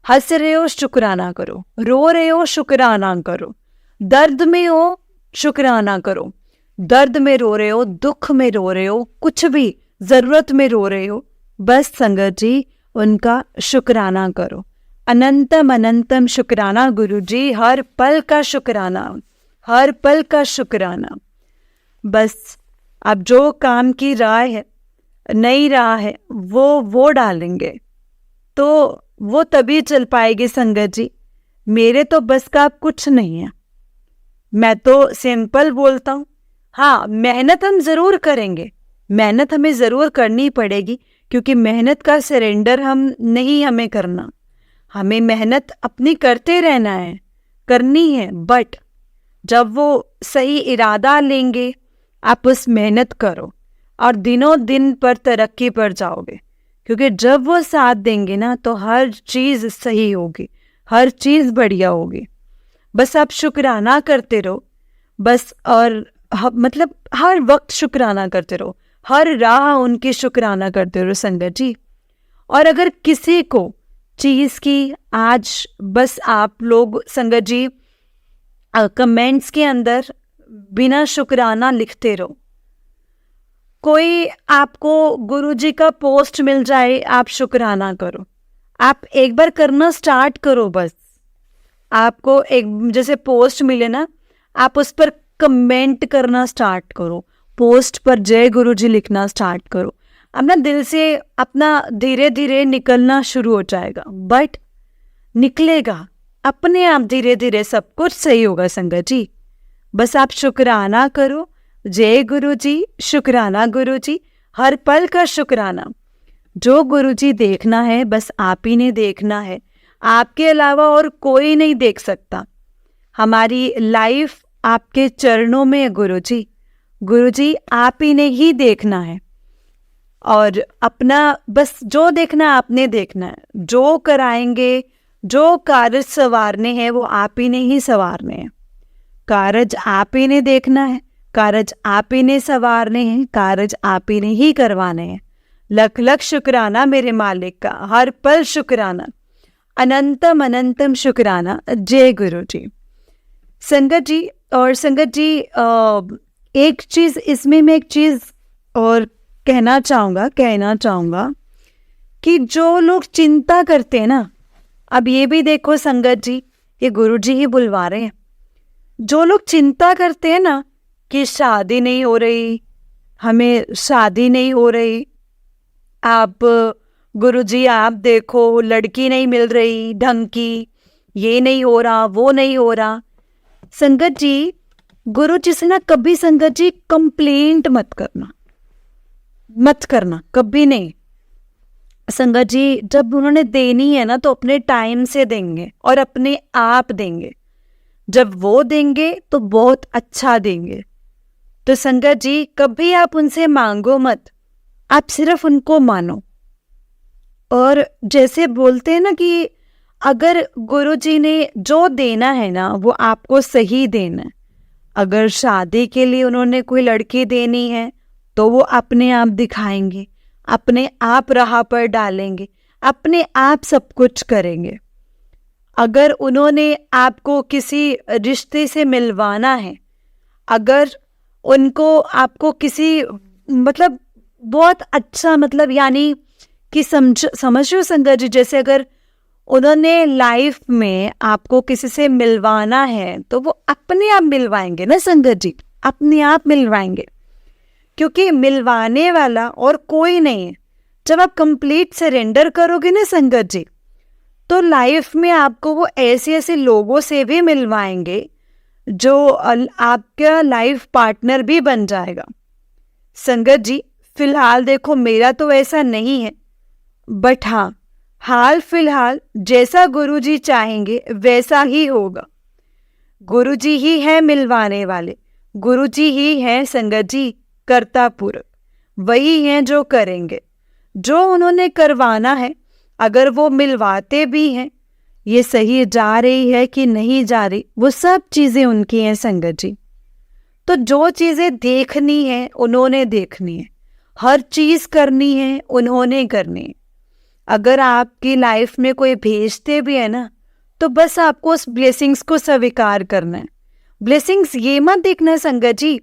हंस रहे हो, शुक्राना करो। रो रहे हो, शुक्राना करो। दर्द में हो, शुक्राना करो। दर्द में रो रहे हो, दुख में रो रहे हो, कुछ भी जरूरत में रो रहे हो, बस संगत जी उनका शुक्राना करो। अनंतम अनंतम शुक्राना गुरु जी, हर पल का शुक्राना, हर पल का शुक्राना। बस अब जो काम की राह है, नई राह है, वो डालेंगे तो वो तभी चल पाएगी संगत जी। मेरे तो बस का अब कुछ नहीं है। मैं तो सिंपल बोलता हूँ। हाँ, मेहनत हम ज़रूर करेंगे, मेहनत हमें ज़रूर करनी पड़ेगी, क्योंकि मेहनत का सरेंडर नहीं हमें करना। हमें मेहनत अपनी करते रहना है, करनी है। बट जब वो सही इरादा लेंगे, आप उस मेहनत करो और दिनों दिन पर तरक्की पर जाओगे। क्योंकि जब वो साथ देंगे ना, तो हर चीज़ सही होगी, हर चीज़ बढ़िया होगी। बस आप शुक्राना करते रहो बस। और मतलब हर वक्त शुक्राना करते रहो, हर राह उनकी शुक्राना करते रहो संगत जी। और अगर किसी को चीज़ की आज बस आप लोग संगत जी कमेंट्स के अंदर बिना शुक्राना लिखते रहो। कोई आपको गुरुजी का पोस्ट मिल जाए, आप शुक्राना करो। आप एक बार करना स्टार्ट करो बस। आपको एक जैसे पोस्ट मिले ना, आप उस पर कमेंट करना स्टार्ट करो, पोस्ट पर जय गुरुजी लिखना स्टार्ट करो। अपना दिल से अपना धीरे धीरे निकलना शुरू हो जाएगा। बट निकलेगा अपने आप, धीरे धीरे सब कुछ सही होगा संगत जी। बस आप शुक्राना करो, जय गुरुजी, शुक्राना गुरुजी, हर पल का शुक्राना। जो गुरुजी देखना है बस आप ही ने देखना है, आपके अलावा और कोई नहीं देख सकता। हमारी लाइफ आपके चरणों में है गुरुजी। गुरुजी आप ही ने ही देखना है, और अपना बस जो देखना है आपने देखना है। जो कराएंगे, जो कारज संवारने हैं, वो आप ही ने ही संवारने हैं। कारज आप ही ने देखना है, कारज आप ही ने संवारने हैं, कारज आप ही ने ही करवाने हैं। लख लख शुक्राना मेरे मालिक का, हर पल शुक्राना, अनंतम अनंतम शुक्राना। जय गुरु जी। संगत जी, और संगत जी एक चीज़ इसमें मैं एक चीज़ और कहना चाहूँगा कि जो लोग चिंता करते हैं ना, अब ये भी देखो संगत जी, ये गुरु जी ही बुलवा रहे हैं। जो लोग चिंता करते हैं ना कि शादी नहीं हो रही, हमें शादी नहीं हो रही, आप गुरुजी आप देखो लड़की नहीं मिल रही ढंग की, ये नहीं हो रहा, वो नहीं हो रहा। संगत जी, गुरु जी से ना कभी संगत जी कंप्लेंट मत करना, कभी नहीं। संगत जी जब उन्होंने देनी है ना, तो अपने टाइम से देंगे और अपने आप देंगे। जब वो देंगे तो बहुत अच्छा देंगे। तो संगत जी कभी आप उनसे मांगो मत, आप सिर्फ उनको मानो। और जैसे बोलते हैं ना कि अगर गुरुजी ने जो देना है ना, वो आपको सही देना है। अगर शादी के लिए उन्होंने कोई लड़की देनी है, तो वो अपने आप दिखाएंगे, अपने आप राह पर डालेंगे, अपने आप सब कुछ करेंगे। अगर उन्होंने आपको किसी रिश्ते से मिलवाना है, अगर उनको आपको किसी मतलब बहुत अच्छा मतलब यानी कि समझ रहे हो संगत जी, जैसे अगर उन्होंने लाइफ में आपको किसी से मिलवाना है तो वो अपने आप मिलवाएंगे ना संगत जी, अपने आप मिलवाएंगे, क्योंकि मिलवाने वाला और कोई नहीं है। जब आप कंप्लीट सरेंडर करोगे ना संगत जी, तो लाइफ में आपको वो ऐसे ऐसे लोगों से भी मिलवाएंगे जो आपका लाइफ पार्टनर भी बन जाएगा। संगत जी फिलहाल देखो मेरा तो ऐसा नहीं है, बट हाँ हाल फिलहाल जैसा गुरुजी चाहेंगे वैसा ही होगा। गुरुजी ही है मिलवाने वाले, गुरुजी ही है संगत जी कर्ता पूरक, वही हैं जो करेंगे जो उन्होंने करवाना है। अगर वो मिलवाते भी हैं, ये सही जा रही है कि नहीं जा रही, वो सब चीज़ें उनकी हैं संगत जी। तो जो चीज़ें देखनी है उन्होंने देखनी है, हर चीज़ करनी है उन्होंने करनी है। अगर आपकी लाइफ में कोई भेजते भी है ना, तो बस आपको उस ब्लेसिंग्स को स्वीकार करना है। ब्लेसिंग्स ये मत देखना संगत जी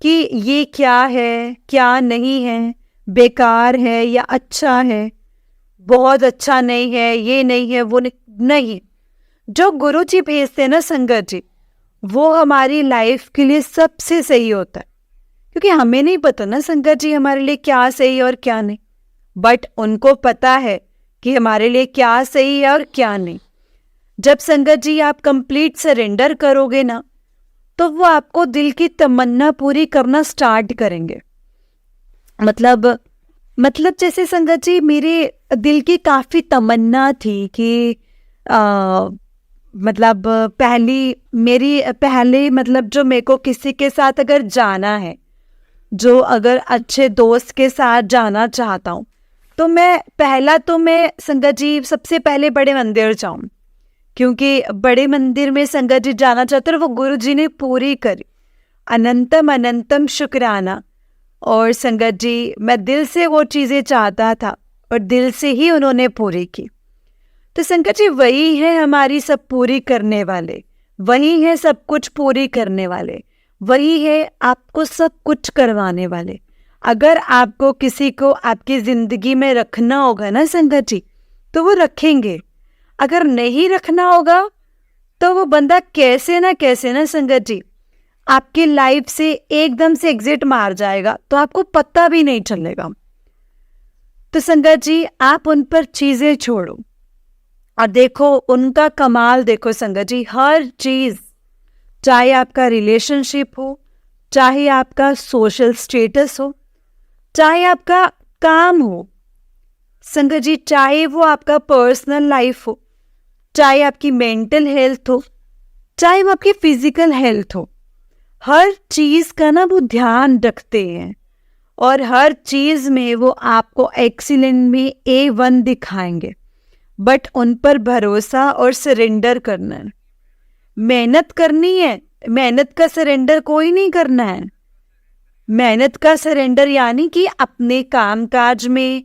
कि ये क्या है क्या नहीं है, बेकार है या अच्छा है, बहुत अच्छा नहीं है, ये नहीं है वो नहीं। जो गुरु जी भेजते हैं ना संगत जी, वो हमारी लाइफ के लिए सबसे सही होता है, क्योंकि हमें नहीं पता ना संगत जी हमारे लिए क्या सही है और क्या नहीं, बट उनको पता है कि हमारे लिए क्या सही है और क्या नहीं। जब संगत जी आप कंप्लीट सरेंडर करोगे ना, तो वो आपको दिल की तमन्ना पूरी करना स्टार्ट करेंगे। मतलब जैसे संगत जी मेरे दिल की काफ़ी तमन्ना थी कि मतलब पहले मतलब जो मेरे को किसी के साथ अगर जाना है, जो अगर अच्छे दोस्त के साथ जाना चाहता हूँ, तो मैं संगत जी सबसे पहले बड़े मंदिर जाऊँ, क्योंकि बड़े मंदिर में संगत जी जाना चाहते हैं, वो गुरु जी ने पूरी करी। अनंतम अनंतम शुक्राना। और संगत जी मैं दिल से वो चीज़ें चाहता था और दिल से ही उन्होंने पूरी की। तो संगत जी वही है हमारी सब पूरी करने वाले, वही है सब कुछ पूरी करने वाले, वही है आपको सब कुछ करवाने वाले। अगर आपको किसी को आपकी ज़िंदगी में रखना होगा ना संगत जी, तो वो रखेंगे। अगर नहीं रखना होगा तो वो बंदा कैसे ना संगत जी आपकी लाइफ से एकदम से एग्जिट मार जाएगा, तो आपको पता भी नहीं चलेगा। तो संगत जी आप उन पर चीज़ें छोड़ो और देखो उनका कमाल। देखो संगत जी हर चीज़, चाहे आपका रिलेशनशिप हो, चाहे आपका सोशल स्टेटस हो, चाहे आपका काम हो संगत जी, चाहे वो आपका पर्सनल लाइफ हो, चाहे आपकी मेंटल हेल्थ हो, चाहे वो आपकी फिजिकल हेल्थ हो, हर चीज़ का ना वो ध्यान रखते हैं और हर चीज़ में वो आपको एक्सीलेंट में A1 दिखाएंगे। बट उन पर भरोसा और सरेंडर करना है, मेहनत करनी है। मेहनत का सरेंडर कोई नहीं करना है। मेहनत का सरेंडर यानी कि अपने कामकाज में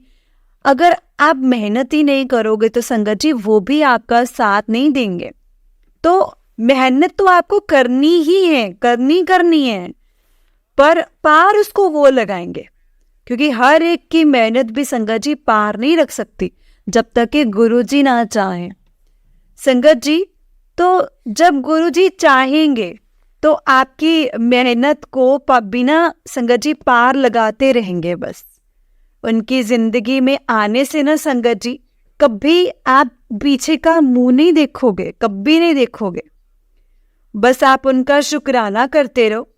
अगर आप मेहनत ही नहीं करोगे तो संगत जी वो भी आपका साथ नहीं देंगे। तो मेहनत तो आपको करनी ही है, करनी है, पर पार उसको वो लगाएंगे, क्योंकि हर एक की मेहनत भी संगत जी पार नहीं रख सकती जब तक कि गुरुजी ना चाहें संगत जी। तो जब गुरुजी चाहेंगे तो आपकी मेहनत को बिना संगत जी पार लगाते रहेंगे। बस उनकी ज़िंदगी में आने से ना संगत जी कभी आप पीछे का मुंह नहीं देखोगे, कभी नहीं देखोगे। बस आप उनका शुक्राना करते रहो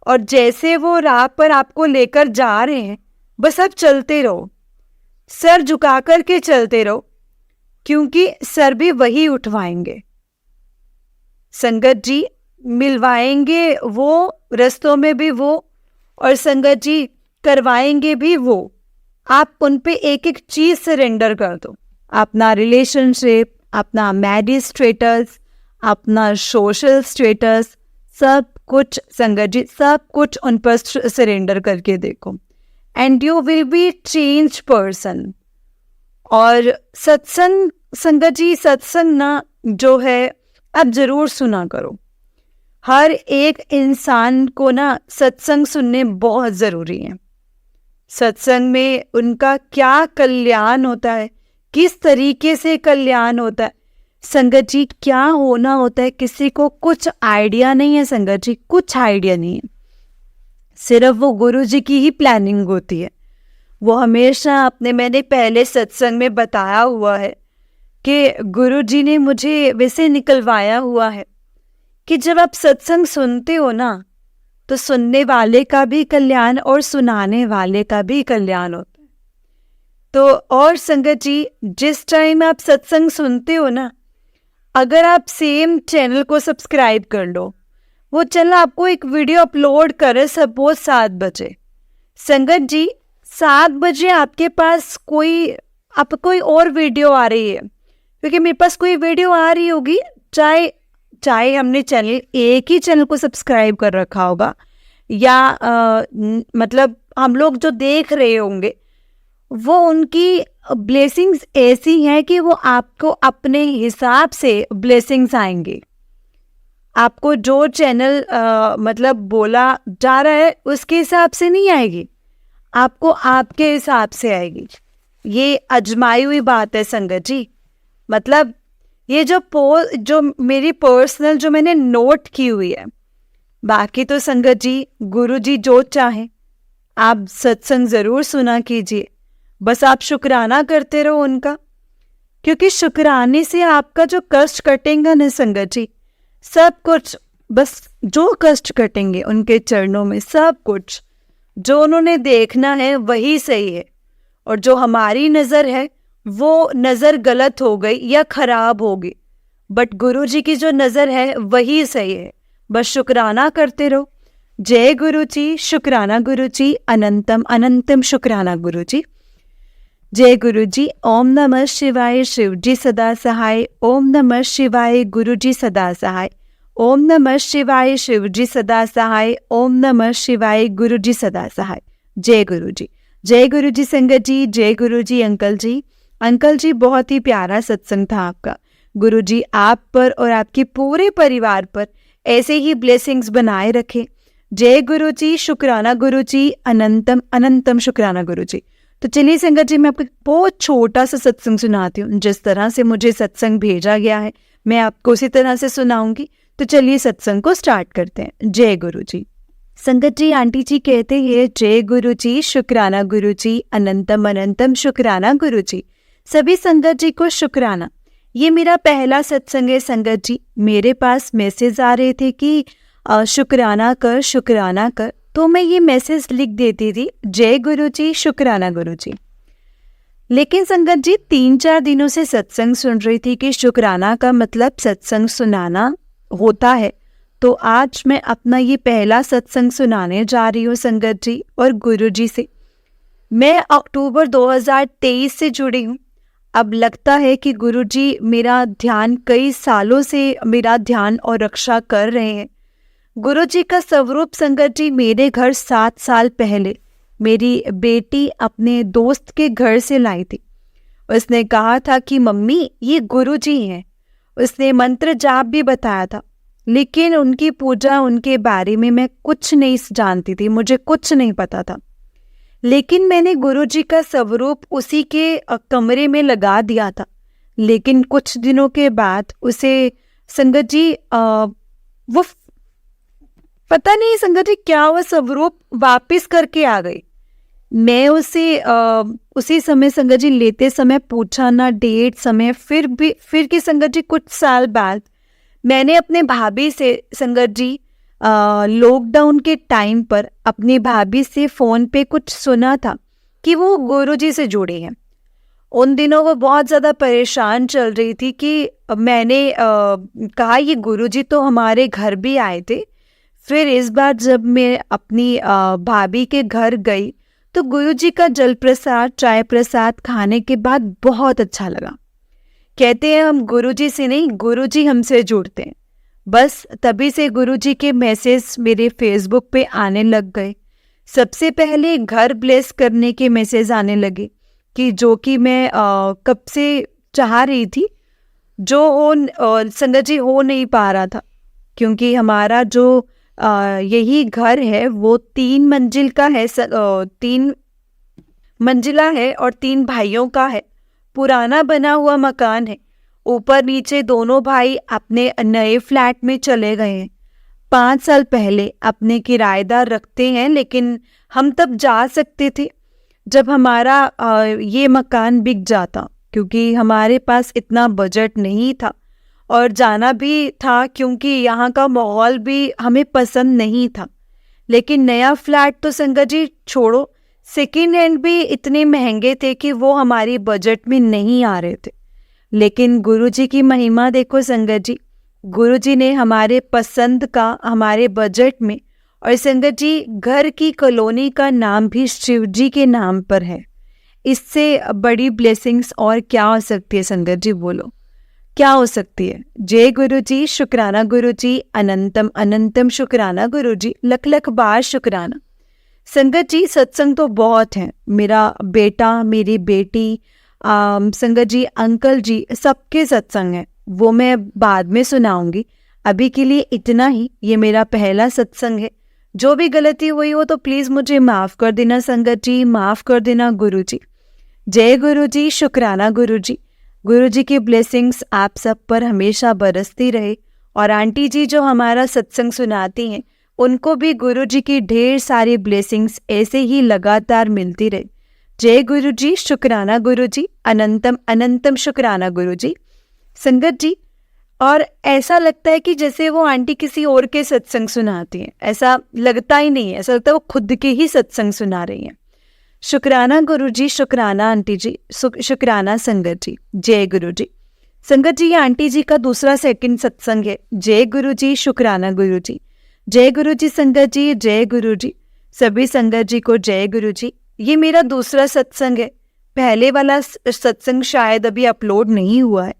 और जैसे वो राह पर आपको लेकर जा रहे हैं बस आप चलते रहो, सर झुका कर के चलते रहो, क्योंकि सर भी वही उठवाएंगे संगत जी, मिलवाएंगे वो, रस्तों में भी वो, और संगत जी करवाएंगे भी वो। आप उन पे एक एक चीज़ सरेंडर कर दो, अपना रिलेशनशिप, अपना मैरिज स्टेटस, अपना सोशल स्टेटस, सब कुछ संगत जी सब कुछ उन पर सरेंडर करके देखो। And you will be change person. और सत्संग, संगत जी सत्संग ना जो है आप जरूर सुना करो। हर एक इंसान को ना सत्संग सुनने बहुत ज़रूरी है। सत्संग में उनका क्या कल्याण होता है, किस तरीके से कल्याण होता है, संगत जी क्या होना होता है, किसी को कुछ आइडिया नहीं है। संगत जी कुछ आइडिया नहीं है, सिर्फ वो गुरु जी की ही प्लानिंग होती है। वो हमेशा मैंने पहले सत्संग में बताया हुआ है कि गुरु जी ने मुझे वैसे निकलवाया हुआ है कि जब आप सत्संग सुनते हो ना तो सुनने वाले का भी कल्याण और सुनाने वाले का भी कल्याण होता है। तो और संगत जी जिस टाइम आप सत्संग सुनते हो ना, अगर आप सेम चैनल को सब्सक्राइब कर लो, वो चैनल आपको एक वीडियो अपलोड करे सपोज 7 बजे, संगत जी 7 बजे आपके पास कोई और वीडियो आ रही है, क्योंकि मेरे पास कोई वीडियो आ रही होगी, चाहे हमने चैनल एक ही चैनल को सब्सक्राइब कर रखा होगा या मतलब हम लोग जो देख रहे होंगे वो उनकी ब्लेसिंग्स ऐसी हैं कि वो आपको अपने हिसाब से ब्लेसिंग्स आएंगे। आपको जो चैनल मतलब बोला जा रहा है उसके हिसाब से नहीं आएगी, आपको आपके हिसाब से आएगी। ये अजमाई हुई बात है संगत जी। मतलब ये जो मेरी पर्सनल जो मैंने नोट की हुई है, बाकी तो संगत जी गुरु जी जो चाहे आप सत्संग ज़रूर सुना कीजिए, बस आप शुक्राना करते रहो उनका, क्योंकि शुक्राने से आपका जो कष्ट कटेंगे ना संगत जी, सब कुछ, बस जो कष्ट कटेंगे उनके चरणों में, सब कुछ जो उन्होंने देखना है वही सही है, और जो हमारी नज़र है वो नज़र गलत हो गई या खराब होगी, बट गुरु जी की जो नज़र है वही सही है। बस शुक्राना करते रहो। जय गुरु जी, शुक्राना गुरु जी, अनंतम अनंतम शुक्राना गुरु जी। जय गुरु जी। ओम नमः शिवाय, शिव जी सदा सहाय। ओम नमः शिवाय, गुरु जी सदा सहाय। ओम नमः शिवाय, शिव जी सदा सहाय। ओम नमः शिवाय, गुरु जी सदा सहाय। जय गुरु जी। जय गुरु जी संगत जी। जय गुरु जी अंकल जी। अंकल जी बहुत ही प्यारा सत्संग था आपका। गुरु जी आप पर और आपके पूरे परिवार पर ऐसे ही ब्लेसिंग्स बनाए रखे। जय गुरु जी, शुक्राना गुरु जी, अनंतम अनंतम शुक्राना गुरु जी। तो चलिए संगत जी मैं आपको बहुत छोटा सा सत्संग सुनाती हूँ। जिस तरह से मुझे सत्संग भेजा गया है मैं आपको उसी तरह से सुनाऊंगी। तो चलिए सत्संग को स्टार्ट करते हैं। जय गुरु जी। संगत जी आंटी जी कहते हैं जय गुरु जी, शुक्राना गुरु जी, अनंतम अनंतम शुक्राना गुरु जी। सभी संगत जी को शुक्राना। ये मेरा पहला सत्संग है संगत जी। मेरे पास मैसेज आ रहे थे कि शुक्राना कर, शुक्राना कर, तो मैं ये मैसेज लिख देती थी जय गुरु जी, शुक्राना गुरु जी। लेकिन संगत जी 3-4 दिनों से सत्संग सुन रही थी कि शुक्राना का मतलब सत्संग सुनाना होता है। तो आज मैं अपना ये पहला सत्संग सुनाने जा रही हूँ संगत जी और गुरु जी से। मैं अक्टूबर 2023 से जुड़ी हूँ। अब लगता है कि गुरु जी मेरा ध्यान कई सालों से मेरा ध्यान और रक्षा कर रहे हैं। गुरु जी का स्वरूप संगत जी मेरे घर 7 साल पहले मेरी बेटी अपने दोस्त के घर से लाई थी। उसने कहा था कि मम्मी ये गुरु जी हैं। उसने मंत्र जाप भी बताया था, लेकिन उनकी पूजा उनके बारे में मैं कुछ नहीं जानती थी, मुझे कुछ नहीं पता था। लेकिन मैंने गुरु जी का स्वरूप उसी के कमरे में लगा दिया था। लेकिन कुछ दिनों के बाद उसे संगत जी वो पता नहीं संगत जी क्या वो स्वरूप वापस करके आ गई। मैं उसे उसी समय संगत जी लेते समय पूछा ना डेट समय, फिर की संगत जी कुछ साल बाद मैंने अपने भाभी से संगत जी लॉकडाउन के टाइम पर अपनी भाभी से फ़ोन पे कुछ सुना था कि वो गुरु जी से जुड़े हैं। उन दिनों वो बहुत ज़्यादा परेशान चल रही थी कि मैंने कहा ये गुरु जी तो हमारे घर भी आए थे। फिर इस बार जब मैं अपनी भाभी के घर गई तो गुरु जी का जल प्रसाद चाय प्रसाद खाने के बाद बहुत अच्छा लगा। कहते हैं हम गुरु जी से नहीं, गुरु जी हमसे जुड़ते हैं। बस तभी से गुरु जी के मैसेज मेरे फेसबुक पे आने लग गए। सबसे पहले घर ब्लेस करने के मैसेज आने लगे कि जो कि मैं कब से चाह रही थी, जो संगत जी हो नहीं पा रहा था, क्योंकि हमारा जो यही घर है वो 3 मंजिल का है, 3 मंजिला है और 3 भाइयों का है। पुराना बना हुआ मकान है। ऊपर नीचे दोनों भाई अपने नए फ्लैट में चले गए हैं। 5 साल पहले अपने किराएदार रखते हैं, लेकिन हम तब जा सकते थे जब हमारा ये मकान बिक जाता, क्योंकि हमारे पास इतना बजट नहीं था और जाना भी था क्योंकि यहाँ का माहौल भी हमें पसंद नहीं था। लेकिन नया फ्लैट तो संगत जी छोड़ो, सेकेंड हैंड भी इतने महंगे थे कि वो हमारी बजट में नहीं आ रहे थे। लेकिन गुरुजी की महिमा देखो संगत जी, गुरुजी ने हमारे पसंद का, हमारे बजट में, और संगत जी घर की कॉलोनी का नाम भी शिव जी के नाम पर है। इससे बड़ी ब्लेसिंग्स और क्या हो सकती है संगत जी, बोलो क्या हो सकती है। जय गुरु जी, शुक्राना गुरु जी, अनंतम अनंतम शुक्राना गुरु जी, लख लख बार शुक्राना। संगत जी सत्संग तो बहुत हैं, मेरा बेटा, मेरी बेटी, संगत जी, अंकल जी, सबके सत्संग है, वो मैं बाद में सुनाऊंगी। अभी के लिए इतना ही, ये मेरा पहला सत्संग है। जो भी गलती हुई हो तो प्लीज़ मुझे माफ़ कर देना संगत जी, माफ़ कर देना गुरु जी। जय गुरु जी, शुक्राना गुरु जी। गुरु जी की ब्लेसिंग्स आप सब पर हमेशा बरसती रहे, और आंटी जी जो हमारा सत्संग सुनाती हैं उनको भी गुरु जी की ढेर सारी ब्लेसिंग्स ऐसे ही लगातार मिलती रहे। जय गुरु जी, शुक्राना गुरु जी, अनंतम अनंतम शुक्राना गुरु जी। संगत जी, और ऐसा लगता है कि जैसे वो आंटी किसी और के सत्संग सुनाती हैं, ऐसा लगता ही नहीं है, ऐसा लगता है वो खुद के ही सत्संग सुना रही हैं। शुक्राना गुरु जी, शुक्राना आंटी जी, शुक्राना संगत जी। जय गुरु जी। संगत जी, ये आंटी जी का दूसरा सेकंड सत्संग है। जय गुरु जी, शुक्राना गुरु जी। जय गुरु जी संगत जी, जय गुरु जी। सभी संगत जी को जय गुरु जी। ये मेरा दूसरा सत्संग है। पहले वाला सत्संग शायद अभी अपलोड नहीं हुआ है,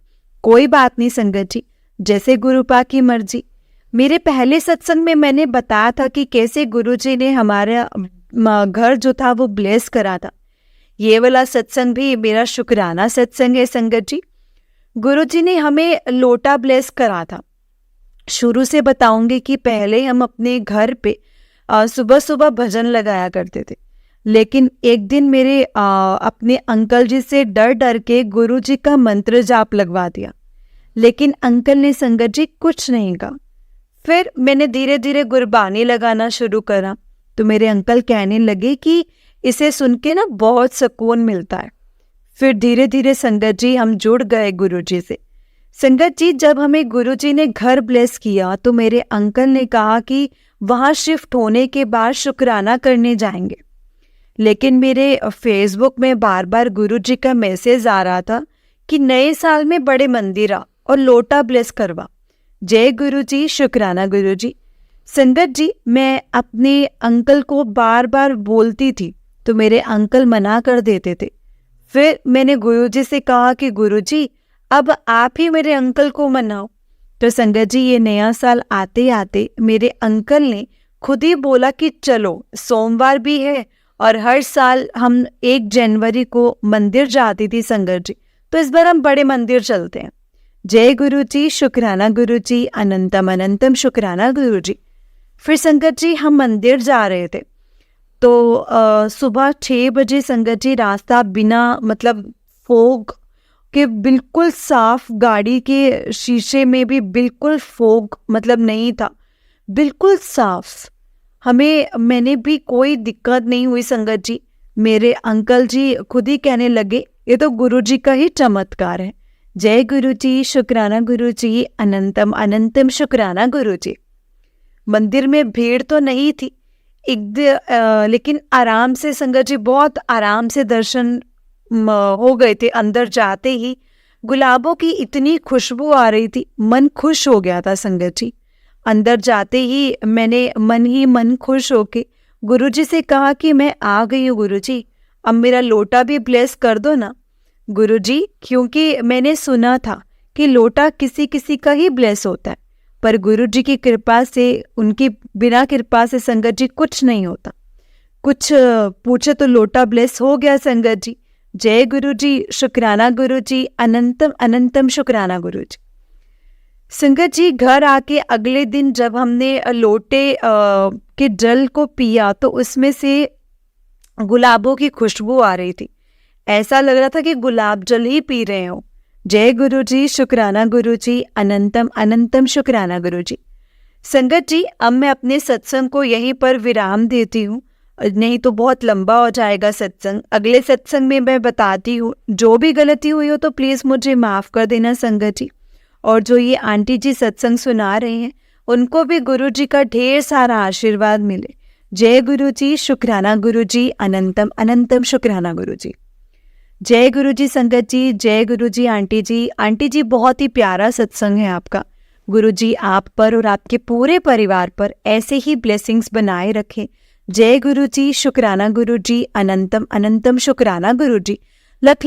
कोई बात नहीं संगत जी, जैसे गुरु पा की मर्जी। मेरे पहले सत्संग में मैंने बताया था कि कैसे गुरु जी ने हमारा घर जो था वो ब्लेस करा था। ये वाला सत्संग भी मेरा शुक्राना सत्संग है संगत जी। गुरु जी ने हमें लोटा ब्लेस करा था। शुरू से बताऊंगी कि पहले हम अपने घर पे सुबह सुबह भजन लगाया करते थे, लेकिन एक दिन मेरे अपने अंकल जी से डर डर के गुरु जी का मंत्र जाप लगवा दिया, लेकिन अंकल ने संगत जी कुछ नहीं कहा। फिर मैंने धीरे धीरे गुरबानी लगाना शुरू करा, तो मेरे अंकल कहने लगे कि इसे सुन के ना बहुत सुकून मिलता है। फिर धीरे धीरे संगत जी हम जुड़ गए गुरु जी से। संगत जी, जब हमें गुरु जी ने घर ब्लेस किया तो मेरे अंकल ने कहा कि वहाँ शिफ्ट होने के बाद शुक्राना करने जाएंगे, लेकिन मेरे फेसबुक में बार बार गुरु जी का मैसेज आ रहा था कि नए साल में बड़े मंदिर आ और लोटा ब्लेस करवा। जय गुरु जी, शुक्राना गुरु जी। संगत जी, मैं अपने अंकल को बार बार बोलती थी तो मेरे अंकल मना कर देते थे। फिर मैंने गुरु जी से कहा कि गुरु जी अब आप ही मेरे अंकल को मनाओ। तो संगत जी, ये नया साल आते आते मेरे अंकल ने खुद ही बोला कि चलो, सोमवार भी है और हर साल हम 1 जनवरी को मंदिर जाती थी संगत जी, तो इस बार हम बड़े मंदिर चलते हैं। जय गुरु जी, शुक्राना गुरु जी, अनंतम अनंतम शुक्राना गुरु जी। फिर संगत जी हम मंदिर जा रहे थे, तो सुबह 6 बजे संगत जी रास्ता बिना मतलब फोग के बिल्कुल साफ, गाड़ी के शीशे में भी बिल्कुल फोग मतलब नहीं था, बिल्कुल साफ। मैंने भी कोई दिक्कत नहीं हुई संगत जी। मेरे अंकल जी खुद ही कहने लगे ये तो गुरु जी का ही चमत्कार है। जय गुरु जी, शुक्राना गुरु जी, अनंतम अनंतम शुक्राना गुरु जी। मंदिर में भीड़ तो नहीं थी लेकिन आराम से संगत जी, बहुत आराम से दर्शन हो गए थे। अंदर जाते ही गुलाबों की इतनी खुशबू आ रही थी, मन खुश हो गया था संगत जी। अंदर जाते ही मैंने मन ही मन खुश होके गुरुजी से कहा कि मैं आ गई हूँ गुरुजी, अब मेरा लोटा भी ब्लेस कर दो ना गुरुजी, क्योंकि मैंने सुना था कि लोटा किसी किसी का ही ब्लेस होता है, पर गुरुजी की कृपा से, उनकी बिना कृपा से संगत जी कुछ नहीं होता। कुछ पूछे तो लोटा ब्लेस हो गया संगत जी। जय गुरु जी, शुक्राना गुरु जी, अनंतम अनंतम शुक्राना गुरु जी। संगत जी, घर आके अगले दिन जब हमने लोटे के जल को पिया तो उसमें से गुलाबों की खुशबू आ रही थी। ऐसा लग रहा था कि गुलाब जल ही पी रहे हो। जय गुरु जी, शुक्राना गुरु जी, अनंतम अनंतम शुक्राना गुरु जी। संगत जी, अब मैं अपने सत्संग को यहीं पर विराम देती हूँ, नहीं तो बहुत लंबा हो जाएगा सत्संग। अगले सत्संग में मैं बताती हूँ। जो भी गलती हुई हो तो प्लीज़ मुझे माफ़ कर देना संगत जी। और जो ये आंटी जी सत्संग सुना रहे हैं उनको भी गुरु जी का ढेर सारा आशीर्वाद मिले। जय गुरु जी, शुक्राना गुरु जी, अनंतम अनंतम शुक्राना गुरु जी। जय गुरु जी संगत जी, जय गुरु जी आंटी जी। आंटी जी, बहुत ही प्यारा सत्संग है आपका। गुरु जी आप पर और आपके पूरे परिवार पर ऐसे ही ब्लेसिंग्स बनाए रखें। जय गुरु जी, शुक्राना गुरु जी, अनंतम अनंतम शुक्राना गुरु जी। लख लख